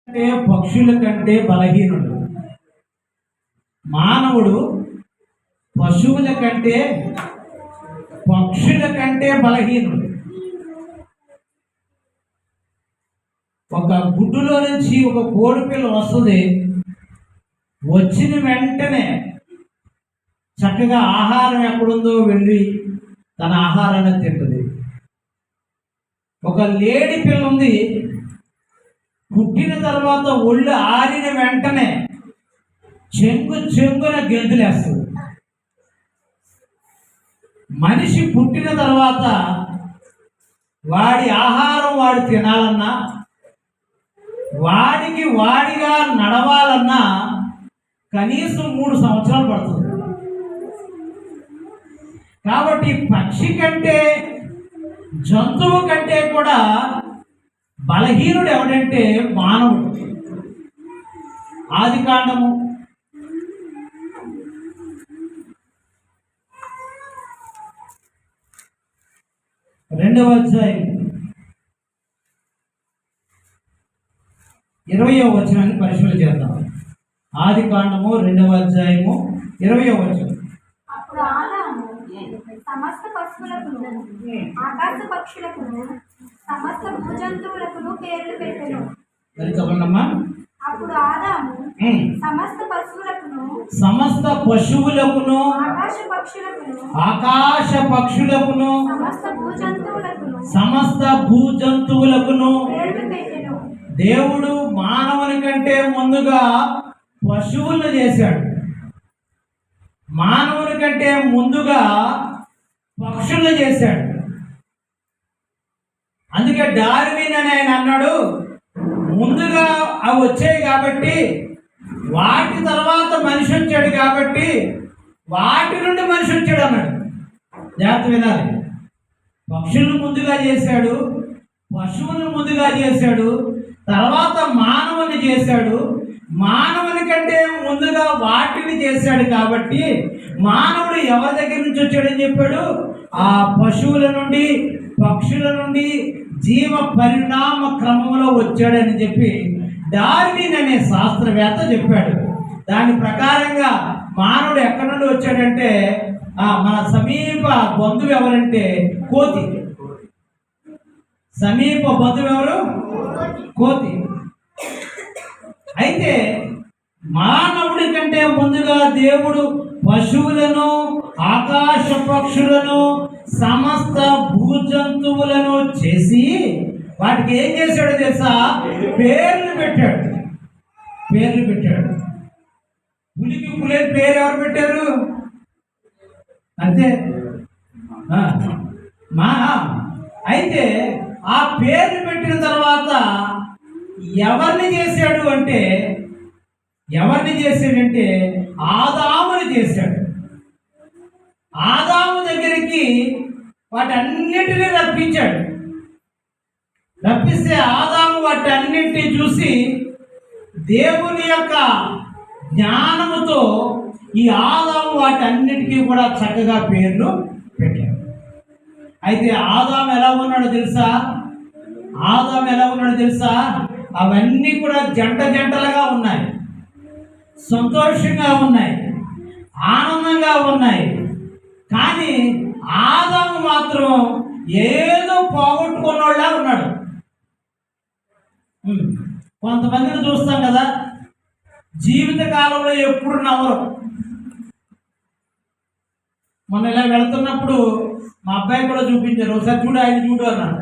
అంటే పక్షుల కంటే బలహీనుడు. మానవుడు పశువుల కంటే పక్షుల కంటే బలహీనుడు. ఒక గుడ్డులో నుంచి ఒక కోడిపిల్ల వస్తుంది. వచ్చిన వెంటనే చక్కగా ఆహారం ఎక్కడుందో వెళ్ళి తన ఆహారాన్ని తింటుంది. ఒక లేడి పిల్ల ఉంది, పుట్టిన తర్వాత ఒళ్ళు ఆరిన వెంటనే చెంగున గెంతులేస్తుంది. మనిషి పుట్టిన తర్వాత వాడి ఆహారం వాడు తినాలన్నా, వాడిగా నడవాలన్నా కనీసం 3 సంవత్సరాలు పడుతుంది. కాబట్టి పక్షి కంటే జంతువు కంటే కూడా బలహీనుడు ఎవడంటే మానవుడు. ఆదికాండము 2వ అధ్యాయం 20వ వచనాన్ని పరిశీలన చేద్దాం. ఆదికాండము 2వ అధ్యాయము 20వ వచనం. సమస్త పశువులకును ఆకాశ పక్షులకును సమస్త భూజంతువులకును పేర్లు పెట్టెను. అప్పుడు ఆదాము సమస్త పశువులకును ఆకాశ పక్షులకును సమస్త భూజంతువులకును పేర్లు పెట్టెను. దేవుడు మానవుని కంటే ముందుగా పశువులను చేశాడు. మానవుని కంటే ముందుగా పక్షులను చేశాడు. అందుకే డార్విన్ అని ఆయన అన్నాడు, ముందుగా అవి వచ్చాయి కాబట్టి, వాటి తర్వాత మనిషి వచ్చాడు కాబట్టి వాటి నుండి మనిషి వచ్చాడు అన్నాడు. జాగ్రత్త వినాలి. పక్షులను ముందుగా చేశాడు, పశువులను ముందుగా చేశాడు, తర్వాత మానవుని చేశాడు. మానవుని కంటే ముందుగా వాటిని చేశాడు కాబట్టి మానవుడు ఎవరి దగ్గర నుంచి వచ్చాడని చెప్పాడు? ఆ పశువుల నుండి, పక్షుల నుండి జీవ పరిణామ క్రమంలో వచ్చాడని చెప్పి డార్విన్ అనే శాస్త్రవేత్త చెప్పాడు. దాని ప్రకారంగా మానవుడు ఎక్కడి నుండి వచ్చాడంటే మన సమీప బంధువు ఎవరంటే కోతి. సమీప బంధువు ఎవరు? కోతి. అయితే మానవుడి కంటే ముందుగా దేవుడు పశువులను, ఆకాశ పక్షులను, సమస్త భూజంతువులను చేసి వాటికి ఏం చేశాడో తెలుసా? పేర్లు పెట్టాడు. పులికి పులి పేరు ఎవరు పెట్టారు? అంతే. అయితే ఆ పేర్లు పెట్టిన తర్వాత ఎవరిని చేశాడంటే ఆదాముని చేశాడు. ఆదాము దగ్గరికి వాటన్నిటినీ రప్పిస్తే ఆదాము వాటన్నిటినీ చూసి దేవుని యొక్క జ్ఞానముతో ఈ ఆదాము వాటన్నిటికీ కూడా చక్కగా పేర్లు పెట్టాడు. అయితే ఆదాము ఎలా ఉన్నాడో తెలుసా? అవన్నీ కూడా జంటలుగా ఉన్నాయి, సంతోషంగా ఉన్నాయి, ఆనందంగా ఉన్నాయి. కానీ ఆదాము మాత్రం ఏదో పోగొట్టుకున్నోళ్ళ ఉన్నాడు. కొంతమందిని చూస్తాం కదా, జీవిత కాలంలో ఎప్పుడు నవ్వరు. మొన్న ఇలా వెళ్తున్నప్పుడు మా అబ్బాయి కూడా చూపించారు, ఒకసారి చూడు, ఆయన చూడు అన్నాడు.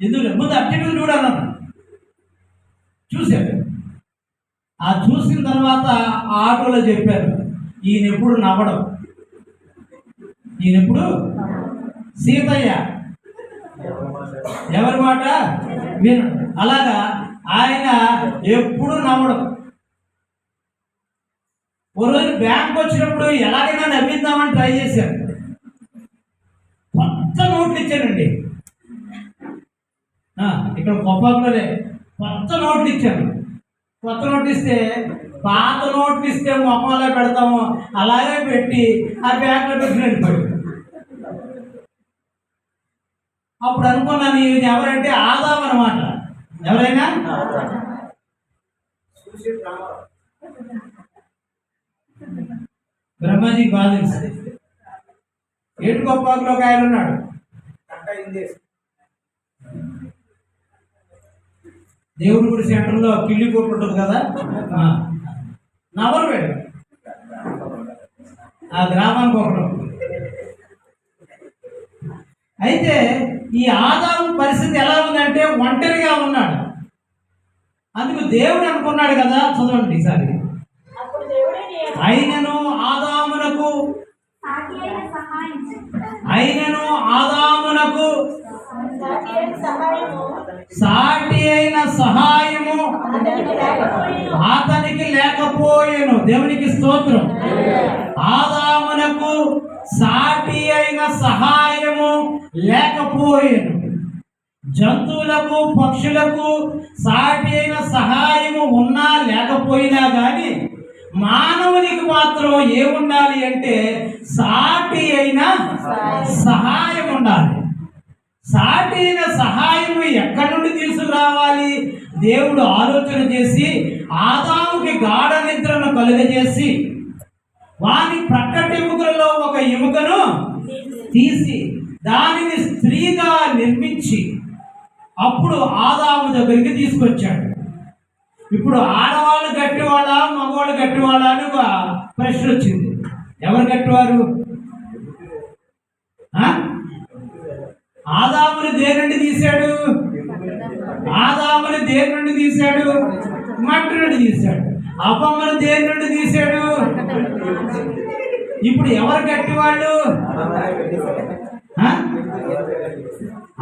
ఎందుకు ముందు అబ్జెక్టివ్ చూడు అన్నాడు. చూశాడు. ఆ చూసిన తర్వాత ఆటోలో చెప్పారు, ఈయన ఎప్పుడు నవ్వడం, సీతయ్య ఎవరి మాట వినడు. అలాగా ఆయన ఎప్పుడు నవ్వడం. ఓ రోజు బ్యాంక్ వచ్చినప్పుడు ఎలాగైనా నవ్విద్దామని ట్రై చేశారు. కొత్త నోట్లు ఇచ్చానండి. ఇక్కడ గొప్పలోనే కొత్త నోట్లు ఇచ్చాను. కొత్త నోట్లు ఇస్తే పాత నోట్లు ఇస్తే మొక్కలో పెడతాము, అలాగే పెట్టి ఆ బ్యాంక్లో పెట్టి వెళ్ళిపోయాడు. అప్పుడు అనుకున్నాను, ఇది ఎవరంటే ఆదాం అనమాట. ఎవరైనా బ్రహ్మాజీ బాగా తెలుసు. ఏటుకొప్పాకులో ఒక ఆయన ఉన్నాడు, దేవుడి గుడి సెంటర్లో కిళ్ళి కొట్టు ఉంటుంది కదా, నవరు వేడు ఆ గ్రామానికి ఒకడు. అయితే ఈ ఆదాము పరిస్థితి ఎలా ఉందంటే ఒంటరిగా ఉన్నాడు. అందుకు దేవుడు అనుకున్నాడు కదా, చదవండి ఈసారి. అయినను ఆదామునకు సాటి అయిన సహాయము అతనికి లేకపోయెను. దేవునికి స్తోత్రం. ఆదామునకు సాటి అయిన సహాయము లేకపోయెను. జంతువులకు పక్షులకు సాటి అయిన సహాయము ఉన్నా లేకపోయినా కానీ మానవునికి మాత్రం ఏముండాలి అంటే సాటి అయిన సహాయం ఉండాలి. సాటి అయిన సహాయం ఎక్కడి నుండి తీసుకురావాలి? దేవుడు ఆలోచన చేసి ఆదాముకి గాఢ నిద్రను కలుగజేసి వాని ప్రక్కటెముకలలో ఒక ఎముకను తీసి దానిని స్త్రీగా నిర్మించి అప్పుడు ఆదాము దగ్గరికి తీసుకొచ్చాడు. ఇప్పుడు ఆడవాళ్ళు గట్టివాళ్ళ, మగవాళ్ళు గట్టివాళ్ళ అని ఒక ప్రశ్న వచ్చింది. ఎవరు గట్టివారు? ఆదాముని దేని నుండి తీశాడు? ఆదాముని దేని నుండి తీశాడు? మట్టి నుండి తీశాడు. అవ్వమ్మను దేని నుండి తీశాడు? ఇప్పుడు ఎవరు గట్టివాళ్ళు?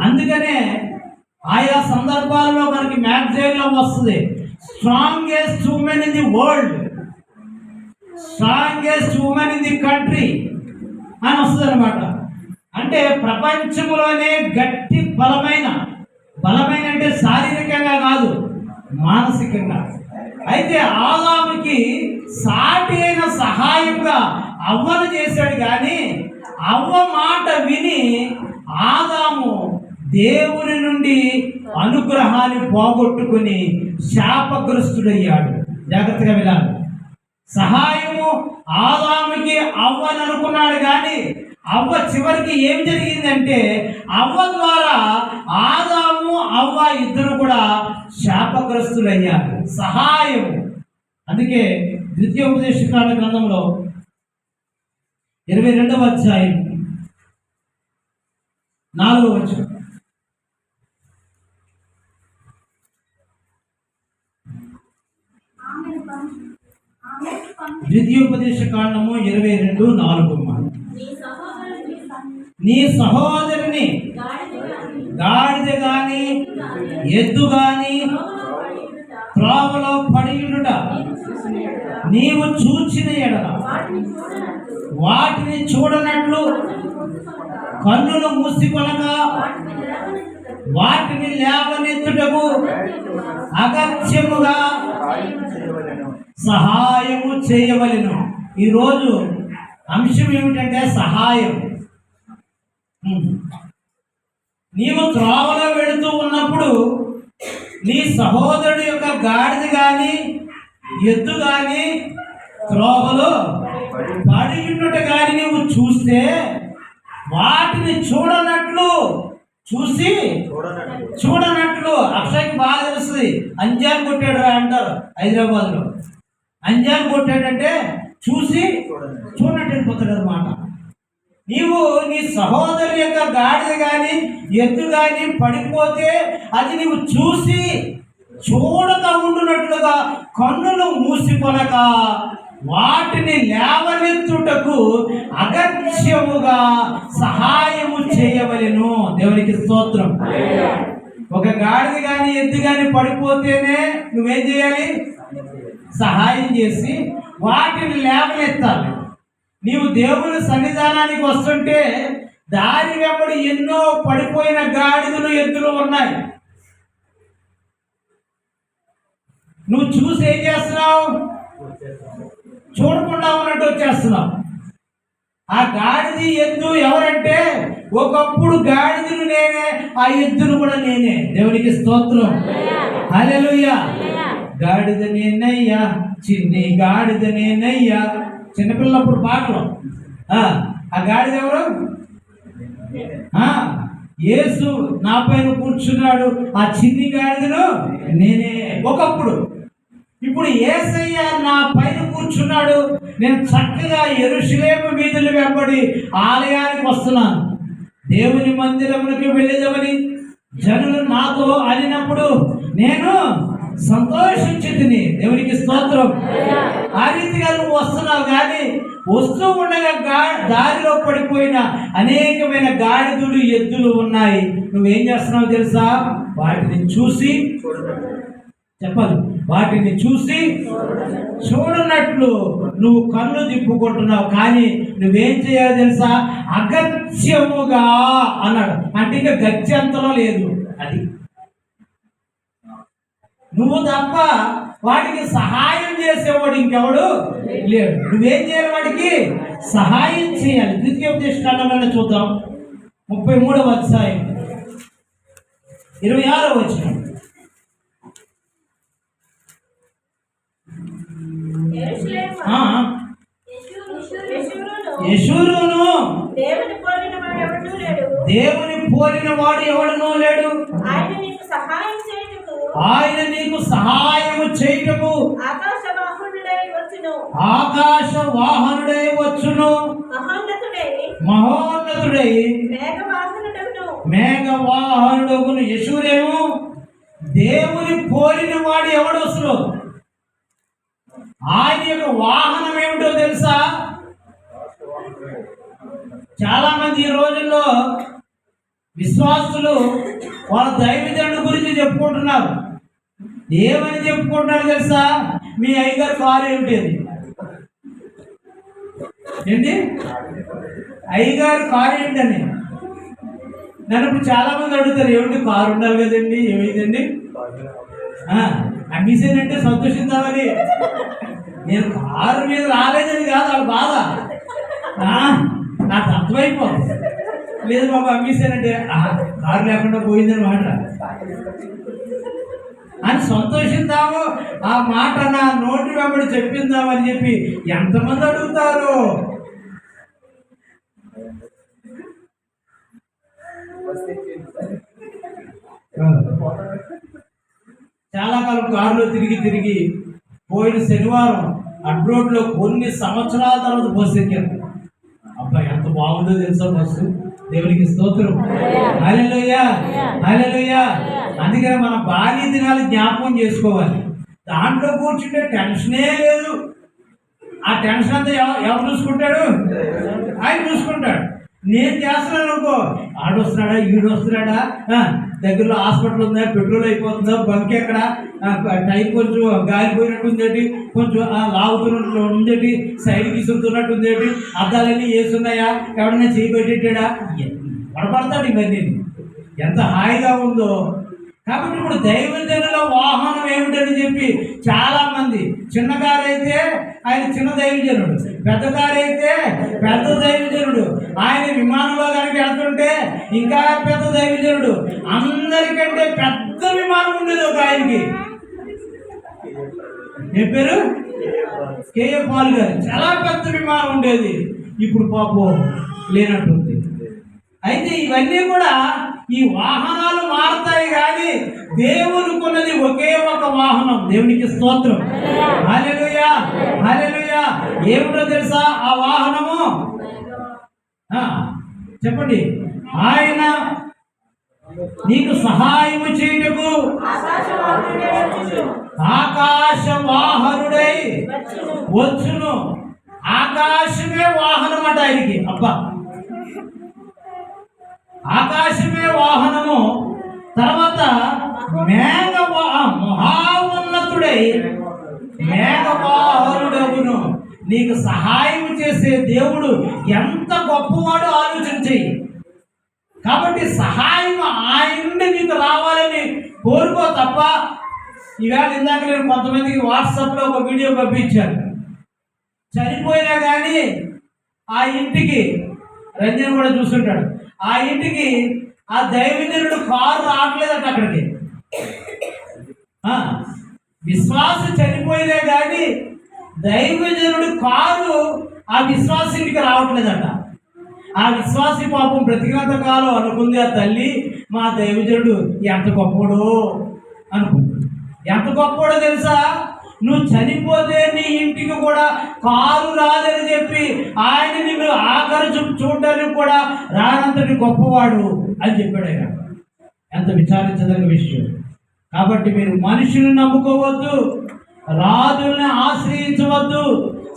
అందుకనే ఆయా సందర్భాల్లో మనకి మ్యాగజైన్లో వస్తుంది, strongest women in the world, strongest women in the country అని వస్తుంది అనమాట. అంటే ప్రపంచంలోనే గట్టి బలమైన అంటే శారీరకంగా కాదు, మానసికంగా. అయితే ఆదాముకి సాటి అయిన సహాయంగా అవ్వను చేశాడు. కానీ అవ్వ మాట విని ఆదాము దేవుని నుండి అనుగ్రహాన్ని పోగొట్టుకుని శాపగ్రస్తుడయ్యాడు. జాగ్రత్తగా వినాలి. సహాయము ఆదాముకి అవ్వని అనుకున్నాడు, కానీ అవ్వ చివరికి ఏం జరిగిందంటే అవ్వ ద్వారా ఆదాము అవ్వ ఇద్దరు కూడా శాపగ్రస్తులయ్యారు. సహాయం. అందుకే ద్వితీయోపదేశకాండ గ్రంథంలో 22వ అధ్యాయం 4వ వచనం. ద్వితీయోపదేశకాండము 22:4. నీ సహోదరుని గాడిద గాని ఎద్దు గాని త్రోవలో పడియుట నీవు చూచిన ఎడల వాటిని చూడనట్లు కన్నులు మూసికొనక వాటిని లేవనెత్తుటకు అగత్యముగా సహాయము చేయవలెను. ఈరోజు అంశం ఏమిటంటే సహాయం. నీవు త్రోవలో వెళుతూ ఉన్నప్పుడు నీ సహోదరుడి యొక్క గాడిద కానీ ఎద్దు కానీ త్రోవలో పడి ఉన్నట్టు కానీ నీవు చూస్తే వాటిని చూడనట్లు అక్షయ్కి బాగా తెలుస్తుంది. అంజాన్ కొట్టాడు రా అంటారు హైదరాబాద్లో. అంజాన్ కొట్టాడంటే చూసి చూడనట్టు వెళ్ళిపోతాడు అనమాట. నీవు నీ సహోదరు యొక్క గాడిద కానీ ఎద్దు కానీ పడిపోతే అది నీవు చూసి చూడక ఉండునట్లుగా కన్నులు మూసికొనక వాటిని లేవనెత్తుటకు అగత్యముగా సహాయము చేయవలెను. దేవునికి స్తోత్రం. ఒక గాడిద కానీ ఎద్దు కానీ పడిపోతేనే నువ్వేం చేయాలి? సహాయం చేసి వాటిని లేవనెత్తాలి. నీవు దేవుని సన్నిధానానికి వస్తుంటే దారి వెంబడి ఎన్నో పడిపోయిన గాడిదలు ఎద్దులు ఉన్నాయి. నువ్వు చూసి ఏం చేస్తున్నావు? చూడకుండా ఉన్నట్టు వచ్చేస్తున్నావు. ఆ గాడిది ఎద్దు ఎవరంటే ఒకప్పుడు గాడిదను నేనే, ఆ ఎద్దును కూడా నేనే. దేవునికి స్తోత్రం. హల్లెలూయా. గాడిద నేనయ్యా, చిన్ని గాడిద నేనయ్యా. చిన్నపిల్లప్పుడు పాటలు. ఆ గాడిద ఎవరు? యేసు నా పైన కూర్చున్నాడు, ఆ చిన్ని గాడిదను నేనే. ఒకప్పుడు. ఇప్పుడు యేసయ్య నా పైన కూర్చున్నాడు, నేను చక్కగా యెరూషలేము వీధులు వెంబడి ఆలయానికి వస్తున్నాను. దేవుని మందిరమునికి వెళ్ళేదమని జనులు నాతో అనినప్పుడు నేను సంతోషించింది. దేవునికి స్తోత్రం. ఆ రీతిగా నువ్వు వస్తున్నావు, కానీ వస్తూ ఉండగా దారిలో పడిపోయిన అనేకమైన గాడిదలు ఎద్దులు ఉన్నాయి. నువ్వేం చేస్తున్నావు తెలుసా? వాటిని చూసి చెప్పాలి, వాటిని చూసి చూడనట్లు నువ్వు కళ్ళు తిప్పుకుంటున్నావు. కానీ నువ్వేం చేయాలి తెలుసా? అగత్యముగా అన్నాడు. అంటే ఇంకా గత్యంతరం లేదు. అది నువ్వు తప్ప వాటికి సహాయం చేసేవాడు ఇంకెవడు లేడు. నువ్వేం చేయాలి? వాటికి సహాయం చేయాలి. ద్వితీయోపదేశకాండంలో చూద్దాం, 33వ అధ్యాయం 26వ వచనం. యెషూరును దేవుని పోలిన వాడు ఎవడునూ లేడు. ఆయన నీకు సహాయము చేయుటకు ఆకాశ వాహనుడై వచ్చును. మహోన్నతుడై మేఘవాహనుడగును. యెషూరేమో దేవుని పోలిన వాడు ఎవడు? అసలు ఆయన యొక్క వాహనం ఏమిటో తెలుసా? చాలా మంది ఈ రోజుల్లో విశ్వాసులు వాళ్ళ దైవజనుడి గురించి చెప్పుకుంటున్నారు. ఏమని చెప్పుకుంటున్నారు తెలుసా? మీ అయ్యగారు కారు ఏమిటి? ఏంటి అయ్యగారు కారు ఏంటని నన్ను ఇప్పుడు చాలా మంది అడుగుతారు. ఏమిటి కారు ఉండాలి కదండి, ఏమైందండి? అమ్మేసానంటే సంతోషిద్దామని. నేను కారు మీద రాలేదని కాదు వాళ్ళ బాధ, నాకు అర్థమైపోతుంది. లేదు బాబు అమ్మేసానంటే కారు లేకుండా పోయిందని మాట అని సంతోషిద్దాము. ఆ మాట నా నోటి వెంబడి చెప్పిందామని చెప్పి ఎంతమంది అడుగుతారు? చాలా కాలం కారులో తిరిగి పోయిన శనివారం అడ్రోడ్లో కొన్ని సంవత్సరాల తర్వాత బస్సు ఎక్కాను. అబ్బాయి ఎంత బాగుందో తెలుసా బస్సు. దేవునికి స్తోత్రం. హల్లెలూయా, హల్లెలూయా. అందుకని మన బాల్య దినాలు జ్ఞాపకం చేసుకోవాలి. దాంట్లో కూర్చుంటే టెన్షనే లేదు. ఆ టెన్షన్ అంతా ఎవరు చూసుకుంటాడు? ఆయన చూసుకుంటాడు. నేను చేస్తున్నాను అనుకో, ఆడొస్తున్నాడా ఈడొస్తున్నాడా, దగ్గరలో హాస్పిటల్ ఉందా, పెట్రోల్ అయిపోతుందా, బంక్ ఎక్కడ, టైం కొంచెం గాలిపోయినట్టు ఉందేటి, కొంచెం లాగుతున్నట్టు ఉందేటి, సైడ్ విసురుతున్నట్టు ఉందేటి, అద్దాలన్నీ వేస్తున్నాయా, ఎవడన్నా చేయబెట్టేటాడా, పడపడతాడు. ఇవన్నీ ఎంత హాయిగా ఉందో. కాబట్టి ఇప్పుడు దైవజనుల వాహనం ఏమిటని చెప్పి చాలా మంది, చిన్న కారు అయితే ఆయన చిన్న దైవజనుడు, పెద్ద కారు అయితే పెద్ద దైవజనుడు, ఆయన విమానంలో కనుక వెళ్తుంటే ఇంకా పెద్ద దైవజనుడు. అందరికంటే పెద్ద విమానం ఉండేది ఒక ఆయనకి. ఏ పేరు? కేఏ పాల్ గారు. చాలా పెద్ద విమానం ఉండేది. ఇప్పుడు పాపం లేనట్టుంది. అయితే ఇవన్నీ కూడా ఈ వాహనాలు మారుతాయి, కానీ దేవునికున్నది ఒకే ఒక వాహనం. దేవునికి స్తోత్రం. హల్లెలూయా, హల్లెలూయా. ఏమిటో తెలుసా ఆ వాహనము? చెప్పండి. ఆయన నీకు సహాయము చేయుటకు ఆకాశ వాహనుడై వచ్చును. ఆకాశమే వాహనం అట ఆయనకి. అబ్బా, ఆకాశమే వాహనము. తర్వాత మహోన్నతుడై మేఘవాహనుడగును. నీకు సహాయం చేసే దేవుడు ఎంత గొప్పవాడు ఆలోచించి. కాబట్టి సహాయం ఆయన నుండి నీకు రావాలని కోరుకో తప్ప. ఈవేళ ఇందాక నేను కొంతమందికి వాట్సాప్లో ఒక వీడియో పంపించాను. చనిపోయినా కానీ ఆ ఇంటికి, రంజన్ కూడా చూస్తుంటాడు, ఆ ఇంటికి ఆ దైవజనుడు కారు రావట్లేదట అక్కడికి. ఆ, విశ్వాసం చనిపోయినే కానీ దైవజనుడు కారు ఆ విశ్వాసింటికి రావట్లేదట. ఆ విశ్వాసి పాపం బ్రతికినంత కాలం అనుకుంది ఆ తల్లి, మా దైవజనుడు ఎంత గొప్పడో అనుకుంది. ఎంత గొప్పడో తెలుసా? నువ్వు చనిపోతే నీ ఇంటికి కూడా కారు రాదని చెప్పి ఆయన నిన్ను ఆఖరి చూడడానికి కూడా రానంతటి గొప్పవాడు అని చెప్పాడు ఆయన. ఎంత విచారించదగ్గ విషయం. కాబట్టి మీరు మనుషులను నమ్ముకోవద్దు, రాజుల్ని ఆశ్రయించవద్దు,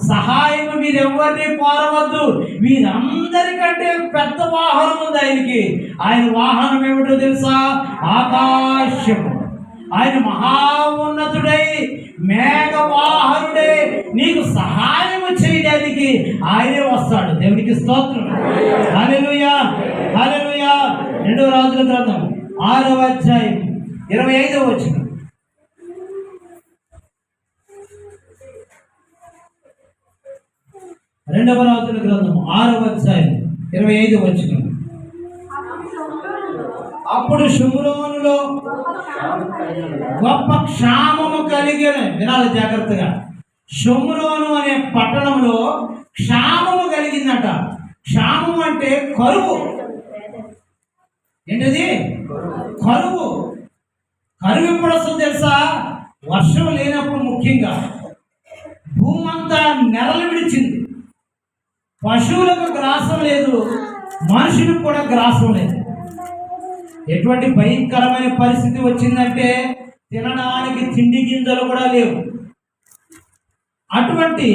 సహాయం మీరు ఎవరిని కోరవద్దు. వీరందరికంటే పెద్ద వాహనం ఉంది ఆయనకి. ఆయన వాహనం ఏమిటో తెలుసా? ఆకాశము. ఆయన మహాన్నతుడై మేఘవాహనుడై నీకు సహాయం చేయడానికి ఆయనే వస్తాడు. దేవునికి స్తోత్రం. హల్లెలూయా, హల్లెలూయా. 2వ రాజుల గ్రంథం 6వ అధ్యాయం 25వ వచనం. 2వ రాజుల గ్రంథం 6వ అధ్యాయం 25వ వచనం. అప్పుడు షోమ్రోనులో గొప్ప క్షామము కలిగిన, వినాలి జాగ్రత్తగా, షోమ్రోను అనే పట్టణంలో క్షామము కలిగిందట. క్షామం అంటే కరువు. ఏంటది? కరువు. కరువు ఎప్పుడు వస్తుంది తెలుసా? వర్షం లేనప్పుడు. ముఖ్యంగా భూమి అంతా నెరలు విడిచింది. పశువులకు గ్రాసం లేదు, మనుషులకు కూడా గ్రాసం లేదు. ఎటువంటి భయంకరమైన పరిస్థితి వచ్చిందంటే తినడానికి తిండి గింజలు కూడా లేవు. అటువంటి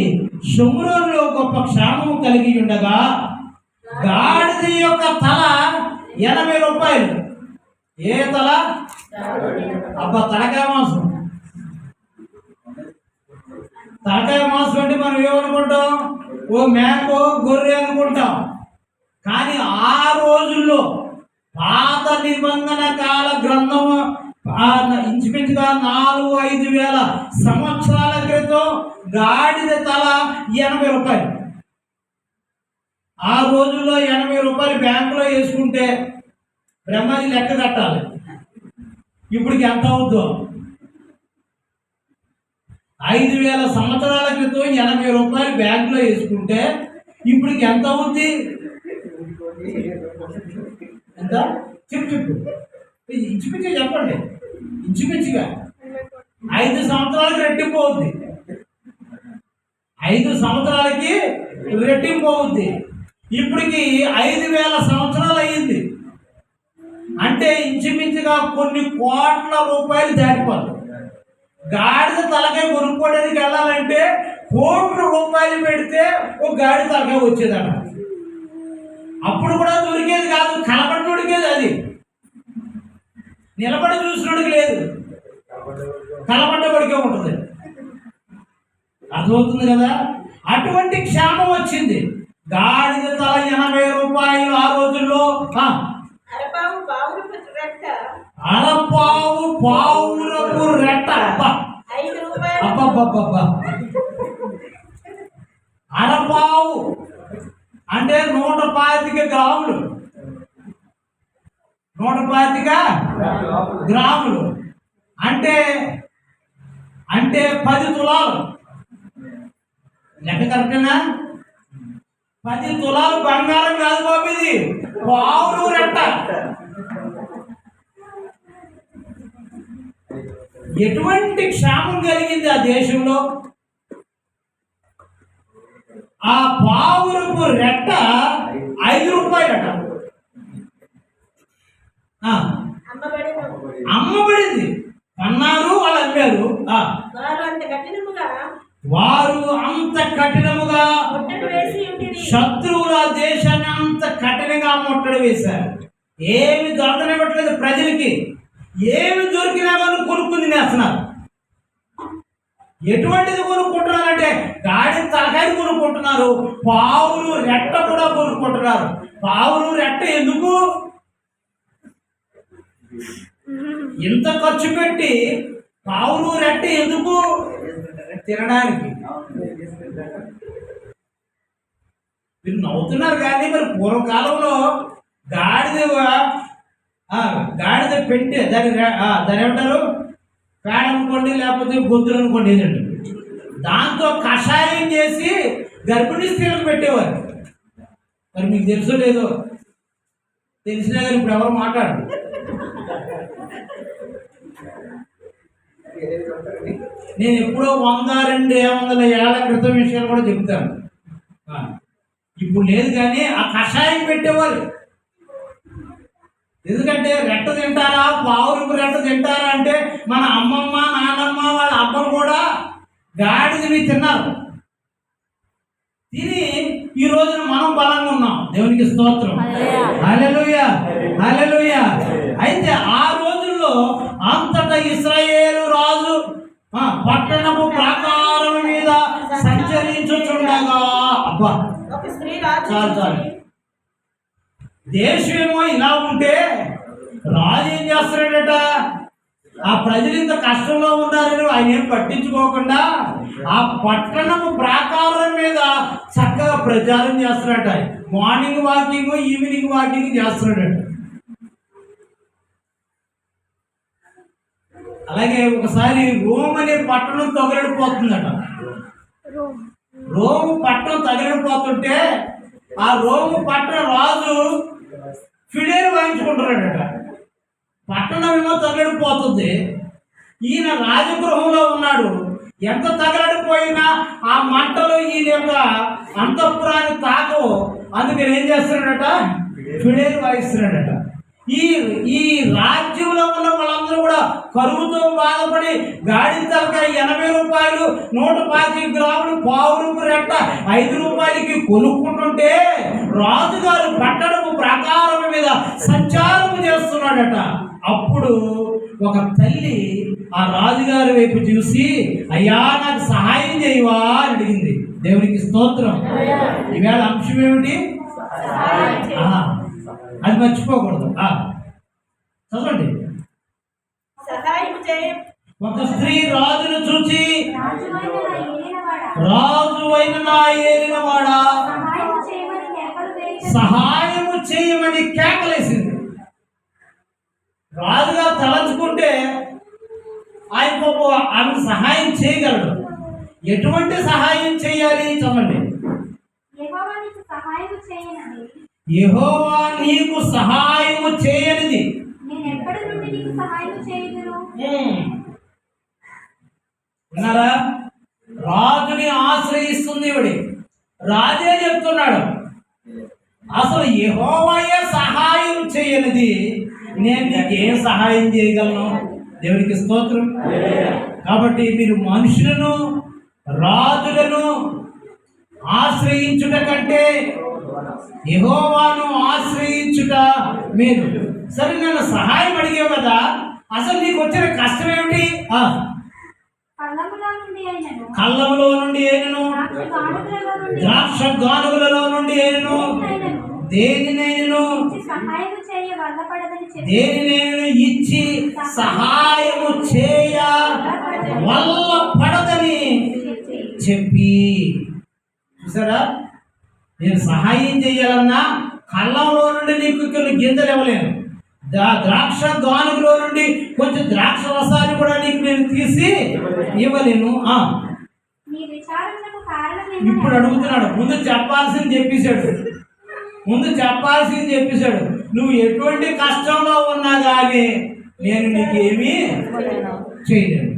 షోమ్రోనులో గొప్ప క్షామము కలిగి ఉండగా గాడిద యొక్క తల 80 రూపాయలు. ఏ తల? అబ్బా, తలకాయ మాంసం. తలకాయ మాంసం అంటే మనం ఏమనుకుంటాం? ఓ మేకో గొర్రె అనుకుంటాం. కానీ ఆ రోజుల్లో పాత నిబంధన కాల గ్రంథం ఇంచుమించుగా 4-5 వేల సంవత్సరాల క్రితం గాడిద తల 80 రూపాయలు. ఆ రోజుల్లో 80 రూపాయలు బ్యాంకులో వేసుకుంటే బ్రహ్మాజీ లెక్క కట్టాలి. ఇప్పటికి ఎంత అవుద్దో? 5,000 సంవత్సరాల క్రితం 80 రూపాయలు బ్యాంకులో వేసుకుంటే ఇప్పటికి ఎంత అవుద్ది? ఎంత? చెప్పు. ఇంచుమించుగా చెప్పండి. ఇంచుమించుగా 5 సంవత్సరాలకి రెట్టింపు అవుద్ది. 5 సంవత్సరాలకి రెట్టింపు అవుద్ది. ఇప్పటికి 5,000 సంవత్సరాలు అయ్యింది. అంటే ఇంచుమించుగా కొన్ని కోట్ల రూపాయలు దాటిపోతుంది. గాడిద తలకాయ కొనుక్కోవడానికి వెళ్ళాలంటే కోట్ల రూపాయలు పెడితే ఒక గాడి తలకాయ వచ్చేదట. అప్పుడు కూడా దొరికేది కాదు, కలపడి దొరికేది. అది నిలబడి చూసినోడికి లేదు, కలపడ్డ కొడికే ఉంటుంది. అర్థమవుతుంది కదా? అటువంటి క్షామం వచ్చింది. గాడిద తల 80 రూపాయలు ఆ రోజుల్లో. అరపావు పావురపు రెట్ట. అబ్బబ్బబ్బబ్బా, అరపావు అంటే 125 గ్రాములు. 125 గ్రాములు అంటే 10 తులాలు. లెక్క కరెక్టేనా? 10 తులాలు బంగారం కాదు బాబు, ఇది పావులు రెట్ట. ఎటువంటి క్షామం కలిగింది ఆ దేశంలో? ఆ పావురపు రెట్ట 5 రూపాయలట. అమ్మబడింది. అన్నారు, వాళ్ళు అమ్మారు. వారు అంత కఠినముగా శత్రువుల దేశాన్ని అంత కఠినంగా ముట్టడి వేశారు. ఏమి దొరకనివ్వట్లేదు ప్రజలకి. ఏమి దొరికినా కానీ కొనుక్కుని తినేస్తున్నారు. ఎటువంటిది కొనుక్కుంటున్నారంటే గాడి తలకాయ కొనుక్కుంటున్నారు, పావులు రెట్ట కూడా కొనుక్కుంటున్నారు. పావులు రెట్ట ఎందుకు? ఇంత ఖర్చు పెట్టి పావులు రెట్ట ఎందుకు? తినడానికి. మీరు నవ్వుతున్నారు కానీ మరి పూర్వకాలంలో గాడిద పెట్టే దాని ఏమంటారు, పేడ అనుకోండి లేకపోతే గొంతులు అనుకోండి ఏదండి, దాంతో కషాయం చేసి గర్భిణీ స్త్రీలకు పెట్టేవారు. మరి మీకు తెలుసో లేదో, తెలిసినా కానీ ఇప్పుడు ఎవరు మాట్లాడరు. నేను ఎప్పుడో 100-200 ఏళ్ల క్రితం విషయాలు కూడా చెప్తాను. ఇప్పుడు లేదు కానీ ఆ కషాయం పెట్టేవారు. ఎందుకంటే రెట్ట తింటారా, పావులకు రెట్ట తింటారా అంటే మన అమ్మమ్మ నాన్నమ్మ వాళ్ళ అబ్బలు కూడా గాడిదని తిన్నారు. తిని ఈ రోజున మనం బలంగా ఉన్నాం. దేవునికి స్తోత్రం. హల్లెలూయా, హల్లెలూయా. అయితే ఆ రోజుల్లో అంతటా ఇశ్రాయేలు రాజు పట్టణపు ప్రాకారం మీద సంచరించుచుండగా, అబ్బా చాలు చాలు, దేశమేమో ఇలా ఉంటే రాజు ఏం చేస్తున్నాడట, ఆ ప్రజలు ఇంత కష్టంలో ఉన్నారని ఆయన ఏం పట్టించుకోకుండా ఆ పట్టణము ప్రాకారం మీద చక్కగా ప్రచారం చేస్తున్నాడట. మార్నింగ్ వాకింగ్, ఈవినింగ్ వాకింగ్ చేస్తున్నాడట. అలాగే ఒకసారి రోమ్ అనే పట్టణం తగలడిపోతుందట. రోము పట్టణం తగలడిపోతుంటే ఆ రోము పట్టణ రాజు ఫిడేలు వాయించుకుంటున్నాడట. పట్టణం ఏమో తగలడిపోతుంది, ఈయన రాజగృహంలో ఉన్నాడు. ఎంత తగలడిపోయినా ఆ మంటలు ఈయన యొక్క అంతఃపురాన్ని తాకవు. అందుకని ఏం చేస్తున్నాడట, ఫిడేలు వాయిస్తున్నాడట. ఈ రాజ్యంలో ఉన్న వాళ్ళందరూ కూడా కరువుతో బాధపడి గాడి తలకాయ 80 రూపాయలు, 125 గ్రాములు పావురుపు రెట్ట 5 రూపాయలకి కొనుక్కుంటుంటే రాజుగారు పట్టణము ప్రాకారం మీద సంచారం చేస్తున్నాడట. అప్పుడు ఒక తల్లి ఆ రాజుగారి వైపు చూసి, అయ్యా నాకు సహాయం చేయవా అని అడిగింది. దేవునికి స్తోత్రం. ఈవేళ అంశం ఏమిటి, అది మర్చిపోకూడదు. చదవండి. ఒక స్త్రీ రాజును చూచి, రాజు అయిన నా ఏలినవాడా సహాయము చేయమని కేకలేసింది. రాజుగారు తలంచుకుంటే ఆయన ఆమెకు సహాయం చేయగలడు. ఎటువంటి సహాయం చేయాలి చదవండి. యెహోవా నీకు సహాయము చేయనిది విన్నారా? రాజుని ఆశ్రయిస్తుంది ఇవిడి. రాజే చెప్తున్నాడు, అసలు యెహోవాయే సహాయం చేయనిది నేను నీకు ఏం సహాయం చేయగలను? దేవునికి స్తోత్రం. కాబట్టి మీరు మనుషులను, రాజులను ఆశ్రయించుట కంటే యెహోవాను ఆశ్రయించుట మీరు. సరే, నన్ను సహాయం అడిగావు కదా, అసలు నీకు వచ్చిన కష్టం ఏమిటి? కళ్ళములో నుండి అయినను, ద్రాక్ష గానుగులలో నుండి అయినను, దేనినైనను ఇచ్చి సహాయము చేయ వల్ల పడదని చెప్పి. చూసారా, నేను సహాయం చేయాలన్నా కళ్ళంలో నుండి నీకు కొన్ని గింజలు ఇవ్వలేను, ద్రాక్ష గానుగులో నుండి కొంచెం ద్రాక్ష రసాన్ని కూడా నీకు నేను తీసి ఇవ్వలేను. ఇప్పుడు అడుగుతున్నాడు, ముందు చెప్పాల్సింది చెప్పేశాడు. నువ్వు ఎటువంటి కష్టంలో ఉన్నా కానీ నేను నీకేమీ చేయలేను.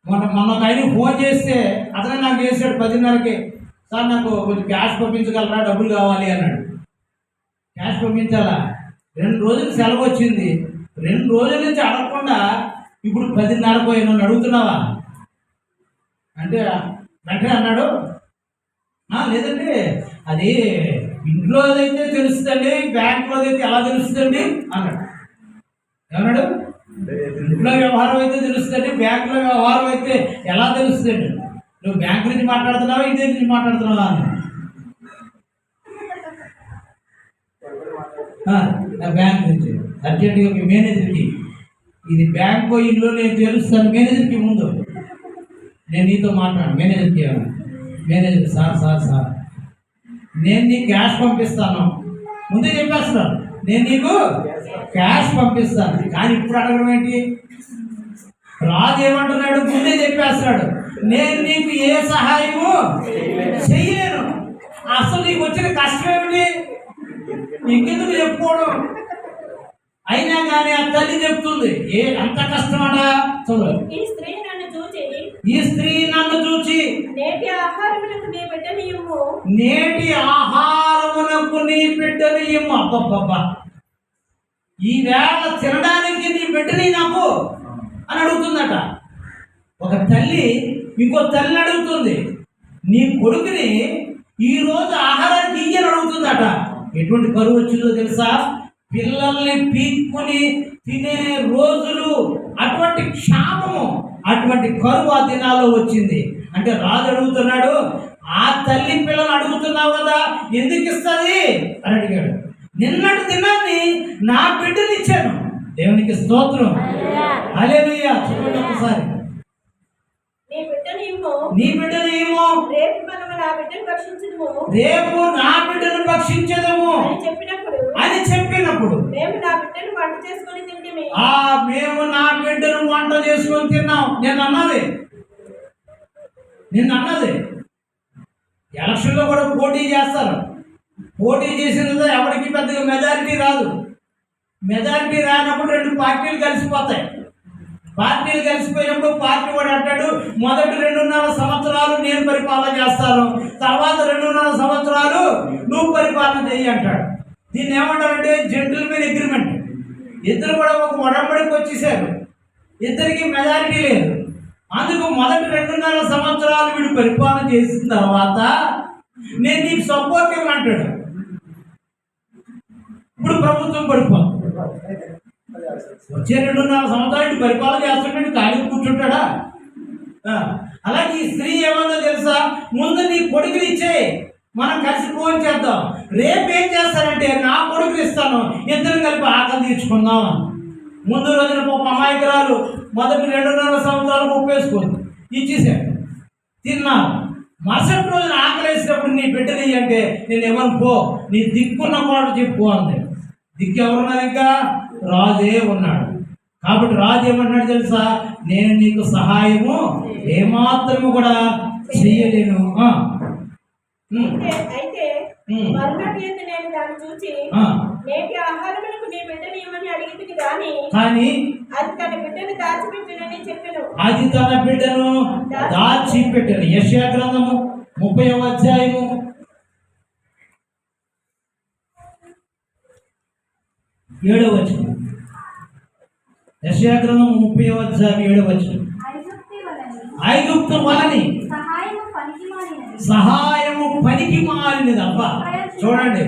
మొన్న ఆయన ఫోన్ చేస్తే అతనే నాకు చేశాడు 10:30కి, సార్ నాకు కొంచెం క్యాష్ పంపించగలరా, డబ్బులు కావాలి అన్నాడు. క్యాష్ పంపించాలా? 2 రోజులు సెలవు వచ్చింది. 2 రోజుల నుంచి అడగకుండా ఇప్పుడు 10:30 నన్ను అడుగుతున్నావా అంటే వెంటనే అన్నాడు, లేదండి అది ఇంట్లోదైతే తెలుస్తుందండి, బ్యాంకులోదైతే ఎలా తెలుస్తుందండి అన్నాడు. ఏమన్నాడు? ఇంట్లో వ్యవహారం అయితే తెలుస్తుందండి, బ్యాంకులో వ్యవహారం అయితే ఎలా తెలుస్తుందండి? నువ్వు బ్యాంకు నుంచి మాట్లాడుతున్నావా, ఇంటి నుంచి మాట్లాడుతున్నావా అన్నాడు. బ్యాంక్ నుంచి అర్జెంటుగా మీ మేనేజర్కి, ఇది బ్యాంకు ఇల్లు నేను తెలుస్తాను మేనేజర్కి, ముందు నేను నీతో మాట్లాడు. మేనేజర్ సార్ నేను నీ క్యాష్ పంపిస్తాను ముందే చెప్పేస్తున్నాను. నేను నీకు క్యాష్ పంపిస్తాను. కానీ ఇప్పుడు అడగడం ఏంటి? రాజు ఏమంటున్నాడు? ముందే చెప్పేస్తున్నాడు, నేను నీకు ఏ సహాయము చెయ్యలేను. అసలు నీకు వచ్చిన కష్టం ఏమిటి? ఇంకెందుకు చెప్పుకోవడం? అయినా కానీ ఆ తల్లి చెప్తుంది, అంత కష్టమట. చదువు. ఈ స్త్రీ నన్ను చూచి నేటి ఆహారమునకు నీ బిడ్డను ఇమ్ము. అబ్బబ్బబ్బా, ఈవేళ తినడానికి నీ బిడ్డని నాకు అని అడుగుతుందట. ఒక తల్లి ఇంకో తల్లిని అడుగుతుంది, నీ కొడుకుని ఈరోజు ఆహారానికి ఇయ్యని అడుగుతుందట. ఎటువంటి కరువు వచ్చిందో తెలుసా? పిల్లల్ని పీక్కుని తినే రోజులు, అటువంటి క్షామము, అటువంటి కరువు ఆ దినాల్లో వచ్చింది. అంటే రాజు అడుగుతున్నాడు, ఆ తల్లి పిల్లలు అడుగుతున్నావు కదా, ఎందుకు ఇస్తుంది అని అడిగాడు. నిన్నటి దినాన్ని నా బిడ్డని ఇచ్చాను. దేవునికి స్తోత్రం. హల్లెలూయా. చెప్పండి ఒకసారి. నీ బిడ్డను ఏమో, రేపు నా బిడ్డను భక్షించదము అని చెప్పినప్పుడు మేము నా బిడ్డను వంట చేసుకొని తిన్నాం. నిన్న అన్నది ఎలక్షన్లో కూడా పోటీ చేస్తారు. పోటీ చేసిన ఎవరికి పెద్దగా మెజారిటీ రాదు. మెజారిటీ రానప్పుడు రెండు పార్టీలు కలిసిపోతాయి. పార్టీలు కలిసిపోయినప్పుడు పార్టీ కూడా అంటాడు, మొదటి 2.5 సంవత్సరాలు నేను పరిపాలన చేస్తాను, తర్వాత 2.5 సంవత్సరాలు నువ్వు పరిపాలన చెయ్యి అంటాడు. దీన్ని ఏమంటారంటే జెంటిల్మెన్ అగ్రిమెంట్. ఇద్దరు కూడా ఒక ఒడంబడికి వచ్చేసారు, ఇద్దరికి మెజారిటీ లేదు. అందుకు మొదటి 2.5 సంవత్సరాలు వీడు పరిపాలన చేసిన తర్వాత నేను నీకు సపోర్ట్ ఇవ్వనంటాడు. ఇప్పుడు ప్రభుత్వం పడిపోతుంది. వచ్చే 2.5 సంవత్సరాలు పరిపాలన చేస్తుంటే ఖాళీ కూర్చుంటాడా? అలాగే ఈ స్త్రీ ఏమందో తెలుసా? ముందు నీ కొడుకుని ఇచ్చే, మనం కలిసి భోజనం చేద్దాం. రేపు ఏం చేస్తారంటే నా కొడుకుని ఇస్తాను, ఇద్దరు కలిపి ఆకలి తీర్చుకుందాం. ముందు రోజున ఒక అమాయకురాలు మొదటి 2.5 సంవత్సరాలు ఒప్పేసుకుంది, ఇచ్చేసాడు, తిన్నాను. మరుసటి రోజున ఆకలి వేసినప్పుడు నీ బిడ్డని అంటే నేను ఎవరు పో, నీ దిక్కున్న మాట చెప్పు అంది. దిక్కు ఎవరున్నారు? ఇంకా రాజే ఉన్నాడు. కాబట్టి రాజు ఏమన్నాడు తెలుసా? నేను నీకు సహాయము ఏమాత్రము కూడా చెయ్యలేను. కానీ అది తన బిడ్డను దాచిపెట్టను. యెషయా గ్రంథము 30వ అధ్యాయము 7వ వచనం. యెషయా గ్రంథం 30వ అధ్యాయం 7వ వచనం. ఐగుప్తు వలని సహాయము పనికి మాలినది. అబ్బా చూడండి,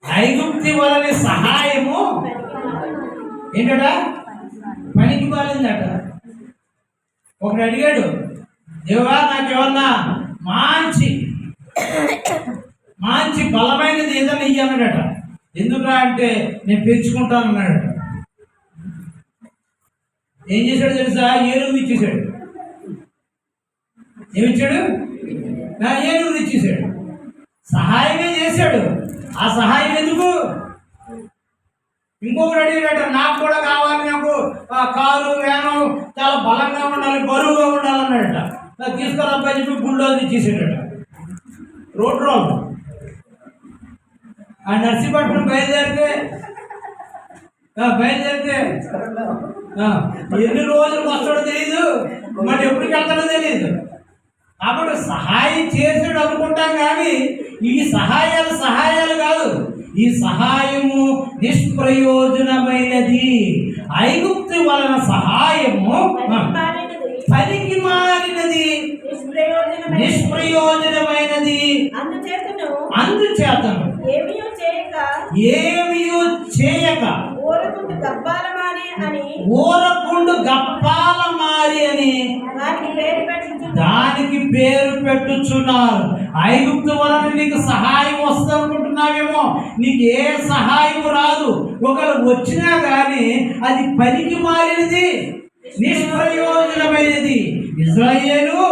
ఐగుప్తి వలని సహాయము ఏంటట? పనికి మాలిందట. ఒకడు అడిగాడు, దేవా నాకేమన్నా మంచి బలమైనది ఏదైనా ఇయ్యన్నాడట. ఎందుకురా అంటే నేను పెంచుకుంటాను అన్నాడట. ఏం చేశాడు తెలుసా? ఏనుగు ఇచ్చేసాడు. ఏమిచ్చాడు? ఏనుగు ఇచ్చేసాడు. సహాయమే చేశాడు. ఆ సహాయం ఎందుకు? ఇంకొకటి అడిగాడట, నాకు కూడా కావాలి, నాకు కారు వేనం చాలా బలంగా ఉండాలి, బరువుగా ఉండాలన్నాడట. నాకు తీసుకురాబ్బా చెప్పి బుల్డోజర్ ఇచ్చేసాడట. రోడ్ ఆ నర్సీపట్నం బయలుదేరితే ఎన్ని రోజులకు వస్తాడో తెలియదు, మరి ఎప్పటికి వెళ్తాడో తెలియదు. కాబట్టి సహాయం చేసాడు అనుకుంటాం, కానీ ఈ సహాయాలు కాదు. ఈ సహాయము నిష్ప్రయోజనమైనది. ఐగుప్తు వలన సహాయము పనికి మారినది, నిష్ప్రయోజనమైనది. అందుచేతను ఏమియూ చేయక ఊరకుండు గప్పాలమారి అని దానికి పేరు పెట్టుచున్నారు. ఐగుప్తు వలన నీకు సహాయం వస్తుంది అనుకుంటున్నావేమో, నీకు ఏ సహాయం రాదు. ఒకరు వచ్చినా కానీ అది పనికి మారినది, నిష్ప్రయోజనమైనది. ఇశ్రాయేలు,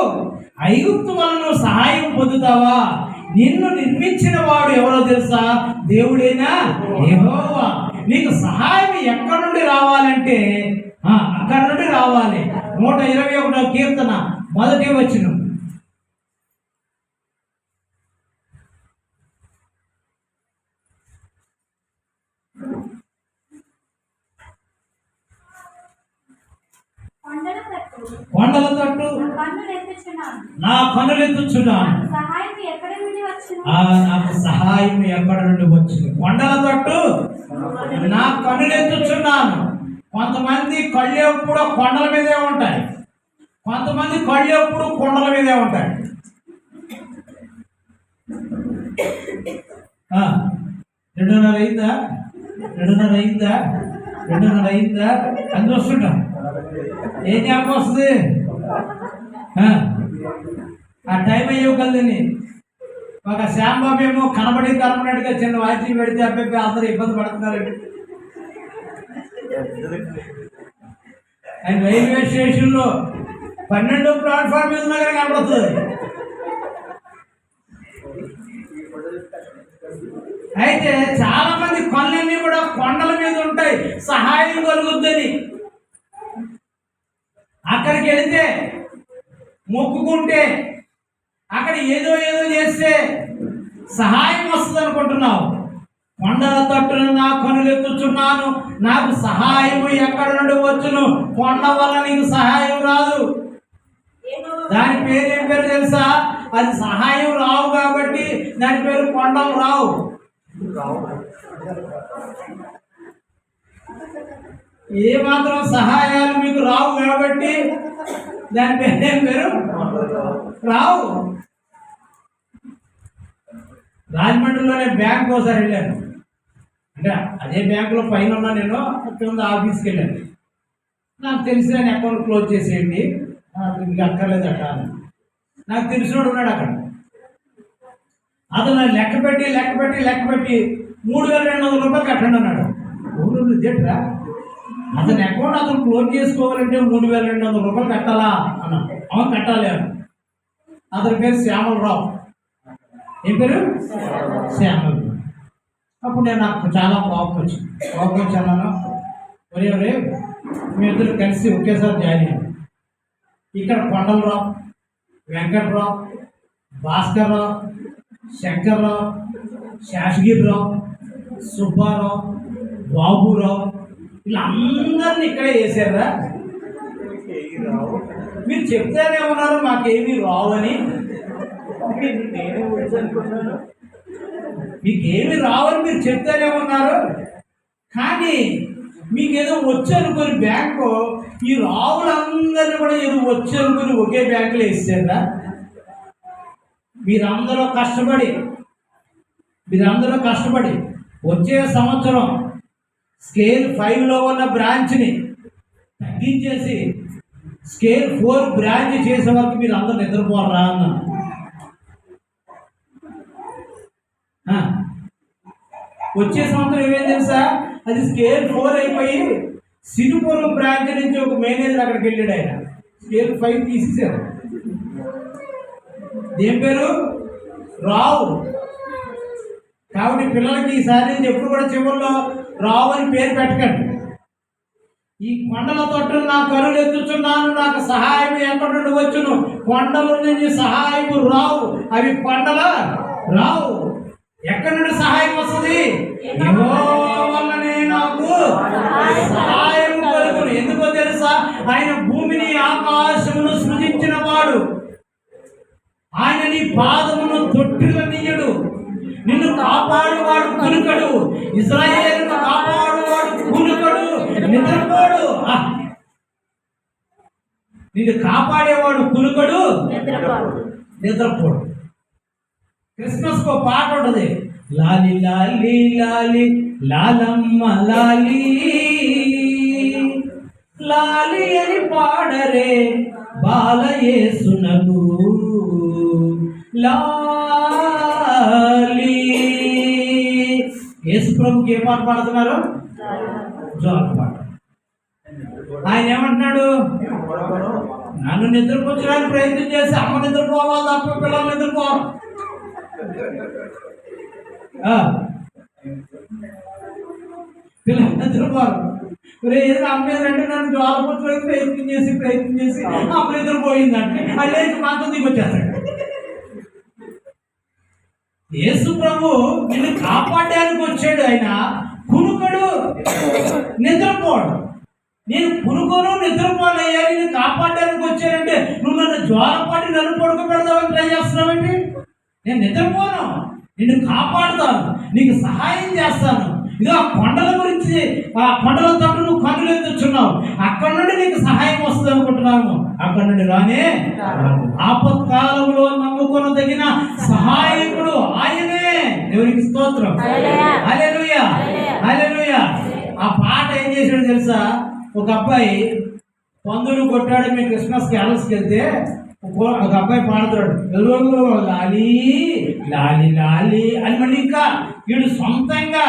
ఐగుప్తు వలన సహాయం పొందుతావా? నిన్ను నిర్మించిన వాడు ఎవరో తెలుసా? దేవుడైనా యెహోవా. నీకు సహాయం ఎక్కడి నుండి రావాలంటే అక్కడి నుండి రావాలి. 121వ కీర్తన 1వ వచనం. కొండల తట్టు నా కన్నులెత్తుచున్నాను, నాకు సహాయం ఎక్కడ నుండి వచ్చింది. కొండల తట్టు నా కన్నులెత్తుచున్నాను. కొంతమంది కళ్ళు ఎప్పుడు కొండల మీదే ఉంటాయి, కొంతమంది కళ్ళు ఎప్పుడు కొండల మీదే ఉంటాయి. 2:30 అయిందా? 2:30 అయిందా? 2:30 అయిందా అని చూస్తుంటాం. ఏం జ్ఞాపకం వస్తుంది? ఆ టైం అయ్యగలదని ఒక శ్యాంబాబు ఏమో కనబడినట్టుగా చిన్న వాయిద్యం పెడితే అబ్బాయి అందరూ ఇబ్బంది పడుతున్నారండి. ఆయన రైల్వే స్టేషన్లో 12వ ప్లాట్ఫామ్ మీద దగ్గర కనబడుతుంది. అయితే చాలా మంది పనులన్నీ కూడా కొండల మీద ఉంటాయి, సహాయం కలుగుద్దని. అక్కడికి వెళితే మొక్కుకుంటే అక్కడ ఏదో చేస్తే సహాయం వస్తుంది అనుకుంటున్నావు. కొండల తట్టును నా కనులెత్తుచున్నాను, నాకు సహాయం ఎక్కడ నుండి వచ్చును? కొండ వల్ల నీకు సహాయం రాదు. దాని పేరు ఏం పేరు తెలుసా? అది సహాయం రావు కాబట్టి దాని పేరు కొండలు రావు. ఏ మాత్రం సహాయాలు మీకు రావు కాబట్టి దాని పేరు ఏం పేరు? రావు. రాజమండ్రిలోనే బ్యాంక్ ఒకసారి వెళ్ళాను. అంటే అదే బ్యాంకులో పైన ఉన్నా, నేను కింద ఆఫీస్కి వెళ్ళాను. నాకు తెలిసిన అకౌంట్ క్లోజ్ చేసేయండి, ఇంకా అక్కర్లేదట. నాకు తెలిసినోడు ఉన్నాడు అక్కడ. అతను లెక్క పెట్టి 3,200 రూపాయలు కట్టండి అన్నాడు. ఊరు ఇదేట్రా, అతని అకౌంట్ అతను క్లోజ్ చేసుకోవాలంటే 3,200 రూపాయలు కట్టాలా అన్నా. అవును కట్టాలి అన్న. అతని పేరు శ్యామలరావు. ఏం పేరు? శ్యామల్. అప్పుడు నాకు చాలా కోపం వచ్చాను. ఒరే మీ ఇద్దరు కలిసి ఒకేసారి జాయిన్ అయ్యాను. ఇక్కడ కొండలరావు, వెంకట్రావు, భాస్కర్రావు, శంకర్రావు, శాసగిరిరావు, సుబ్బారావు, బాబురావు, వీళ్ళందరినీ ఇక్కడే వేసారా? మీరు చెప్తేనే ఉన్నారు మాకేమీ రావని. మీకేమి రావని మీరు చెప్తేనే ఉన్నారు, కానీ మీకేదో వచ్చనుకొని బ్యాంకు ఈ రావులందరినీ కూడా ఏదో వచ్చనుకొని ఒకే బ్యాంకులో వేసారా? మీరందరూ కష్టపడి వచ్చే సంవత్సరం స్కేల్ 5లో ఉన్న బ్రాంచ్ని తగ్గించేసి స్కేల్ 4 బ్రాంచ్ చేసే వరకు మీరు అందరూ నిద్రపోరా అన్న. వచ్చే సంవత్సరం ఏమేం తెలుసా? అది స్కేల్ 4 అయిపోయి సిరిపురం బ్రాంచ్ నుంచి ఒక మేనేజర్ అక్కడికి వెళ్ళాడు. ఆయన స్కేల్ 5 తీసేశారు. దేని పేరు? రావు. కాబట్టి పిల్లలకి ఈసారి ఎప్పుడు కూడా చివరిలో రావు అని పేరు పెట్టకండి. ఈ కొండల తట్టు నా కనులు ఎత్తుచున్నాను, నాకు సహాయం ఎక్కడి నుండి వచ్చును? కొండల నుంచి సహాయం రావు, అవి కొండల రావు. ఎక్కడి నుండి సహాయం వస్తుంది? యెహోవా వల్లనే నాకు సహాయం కలుగును. ఎందుకో తెలుసా? ఆయన భూమిని ఆకాశమును సృజించిన వాడు. ఆయన నీ పాదమును తొట్టిల్లనీయడు. నిన్ను కాపాడువాడు కునుకడు. ఇశ్రాయేలును కాపాడువాడు కునుకడు, నిద్రపోడు. నిన్ను కాపాడేవాడు కునుకడు, నిద్రపోడు. క్రిస్మస్ కో పాట ఉంటుంది, లాలి లాలి లాలి లాలమ్మ లాలి లాలి అని పాడరే బాలయేసునకు లాలి. యేసు ప్రభుకి ఏ పాట పాడుతున్నారు? జోల పాట. ఆయన ఏమంటున్నాడు? నన్ను నిద్రపుచ్చడానికి ప్రయత్నం చేసి అమ్మ నిద్రపోవాలి తప్ప పిల్లలు నిద్రపోవాలి. పిల్లలు నిద్రపోరు. ఏదో అమ్మేది అంటే నన్ను జ్వాలపోతులకు ప్రయత్నం చేసి అమ్మ నిద్రపోయిందంటే వాళ్ళు లేచి మాత్రం దిగొచ్చేస్తాడు. యేసు ప్రభు నిన్ను కాపాడడానికి వచ్చాడు. ఆయన కునుకడు, నిద్రపోడు. నేను కునుకోను నిద్రపోలయ్యా, నేను కాపాడడానికి వచ్చానంటే నువ్వు నన్ను జ్వాలపాటి నన్ను పడుకోబెడదామని ట్రై చేస్తున్నావండి. నేను నిద్రపోను, నిన్ను కాపాడుతాను, నీకు సహాయం చేస్తాను. ఇదో ఆ కొండల గురించి, ఆ కొండల తట్టు నువ్వు కన్నులు ఎత్తుచున్నావు, అక్కడ నుండి నీకు సహాయం వస్తుంది అనుకుంటున్నాము. అక్కడ నుండి రానే ఆపత్కాలంలో నమ్ముకొనదగిన సహాయకుడు ఆయనే. దేవునికి స్తోత్రం. హల్లెలూయా, హల్లెలూయా. ఆ పాట ఏం చేశాడు తెలుసా? ఒక అబ్బాయి పందులు కొట్టాడు. మీ క్రిస్మస్ క్యారల్స్కి వెళ్తే ఒక అబ్బాయి పాడుతాడు, లాలి లాలి లాలి అని. మళ్ళీ ఇంకా వీడు సొంతంగా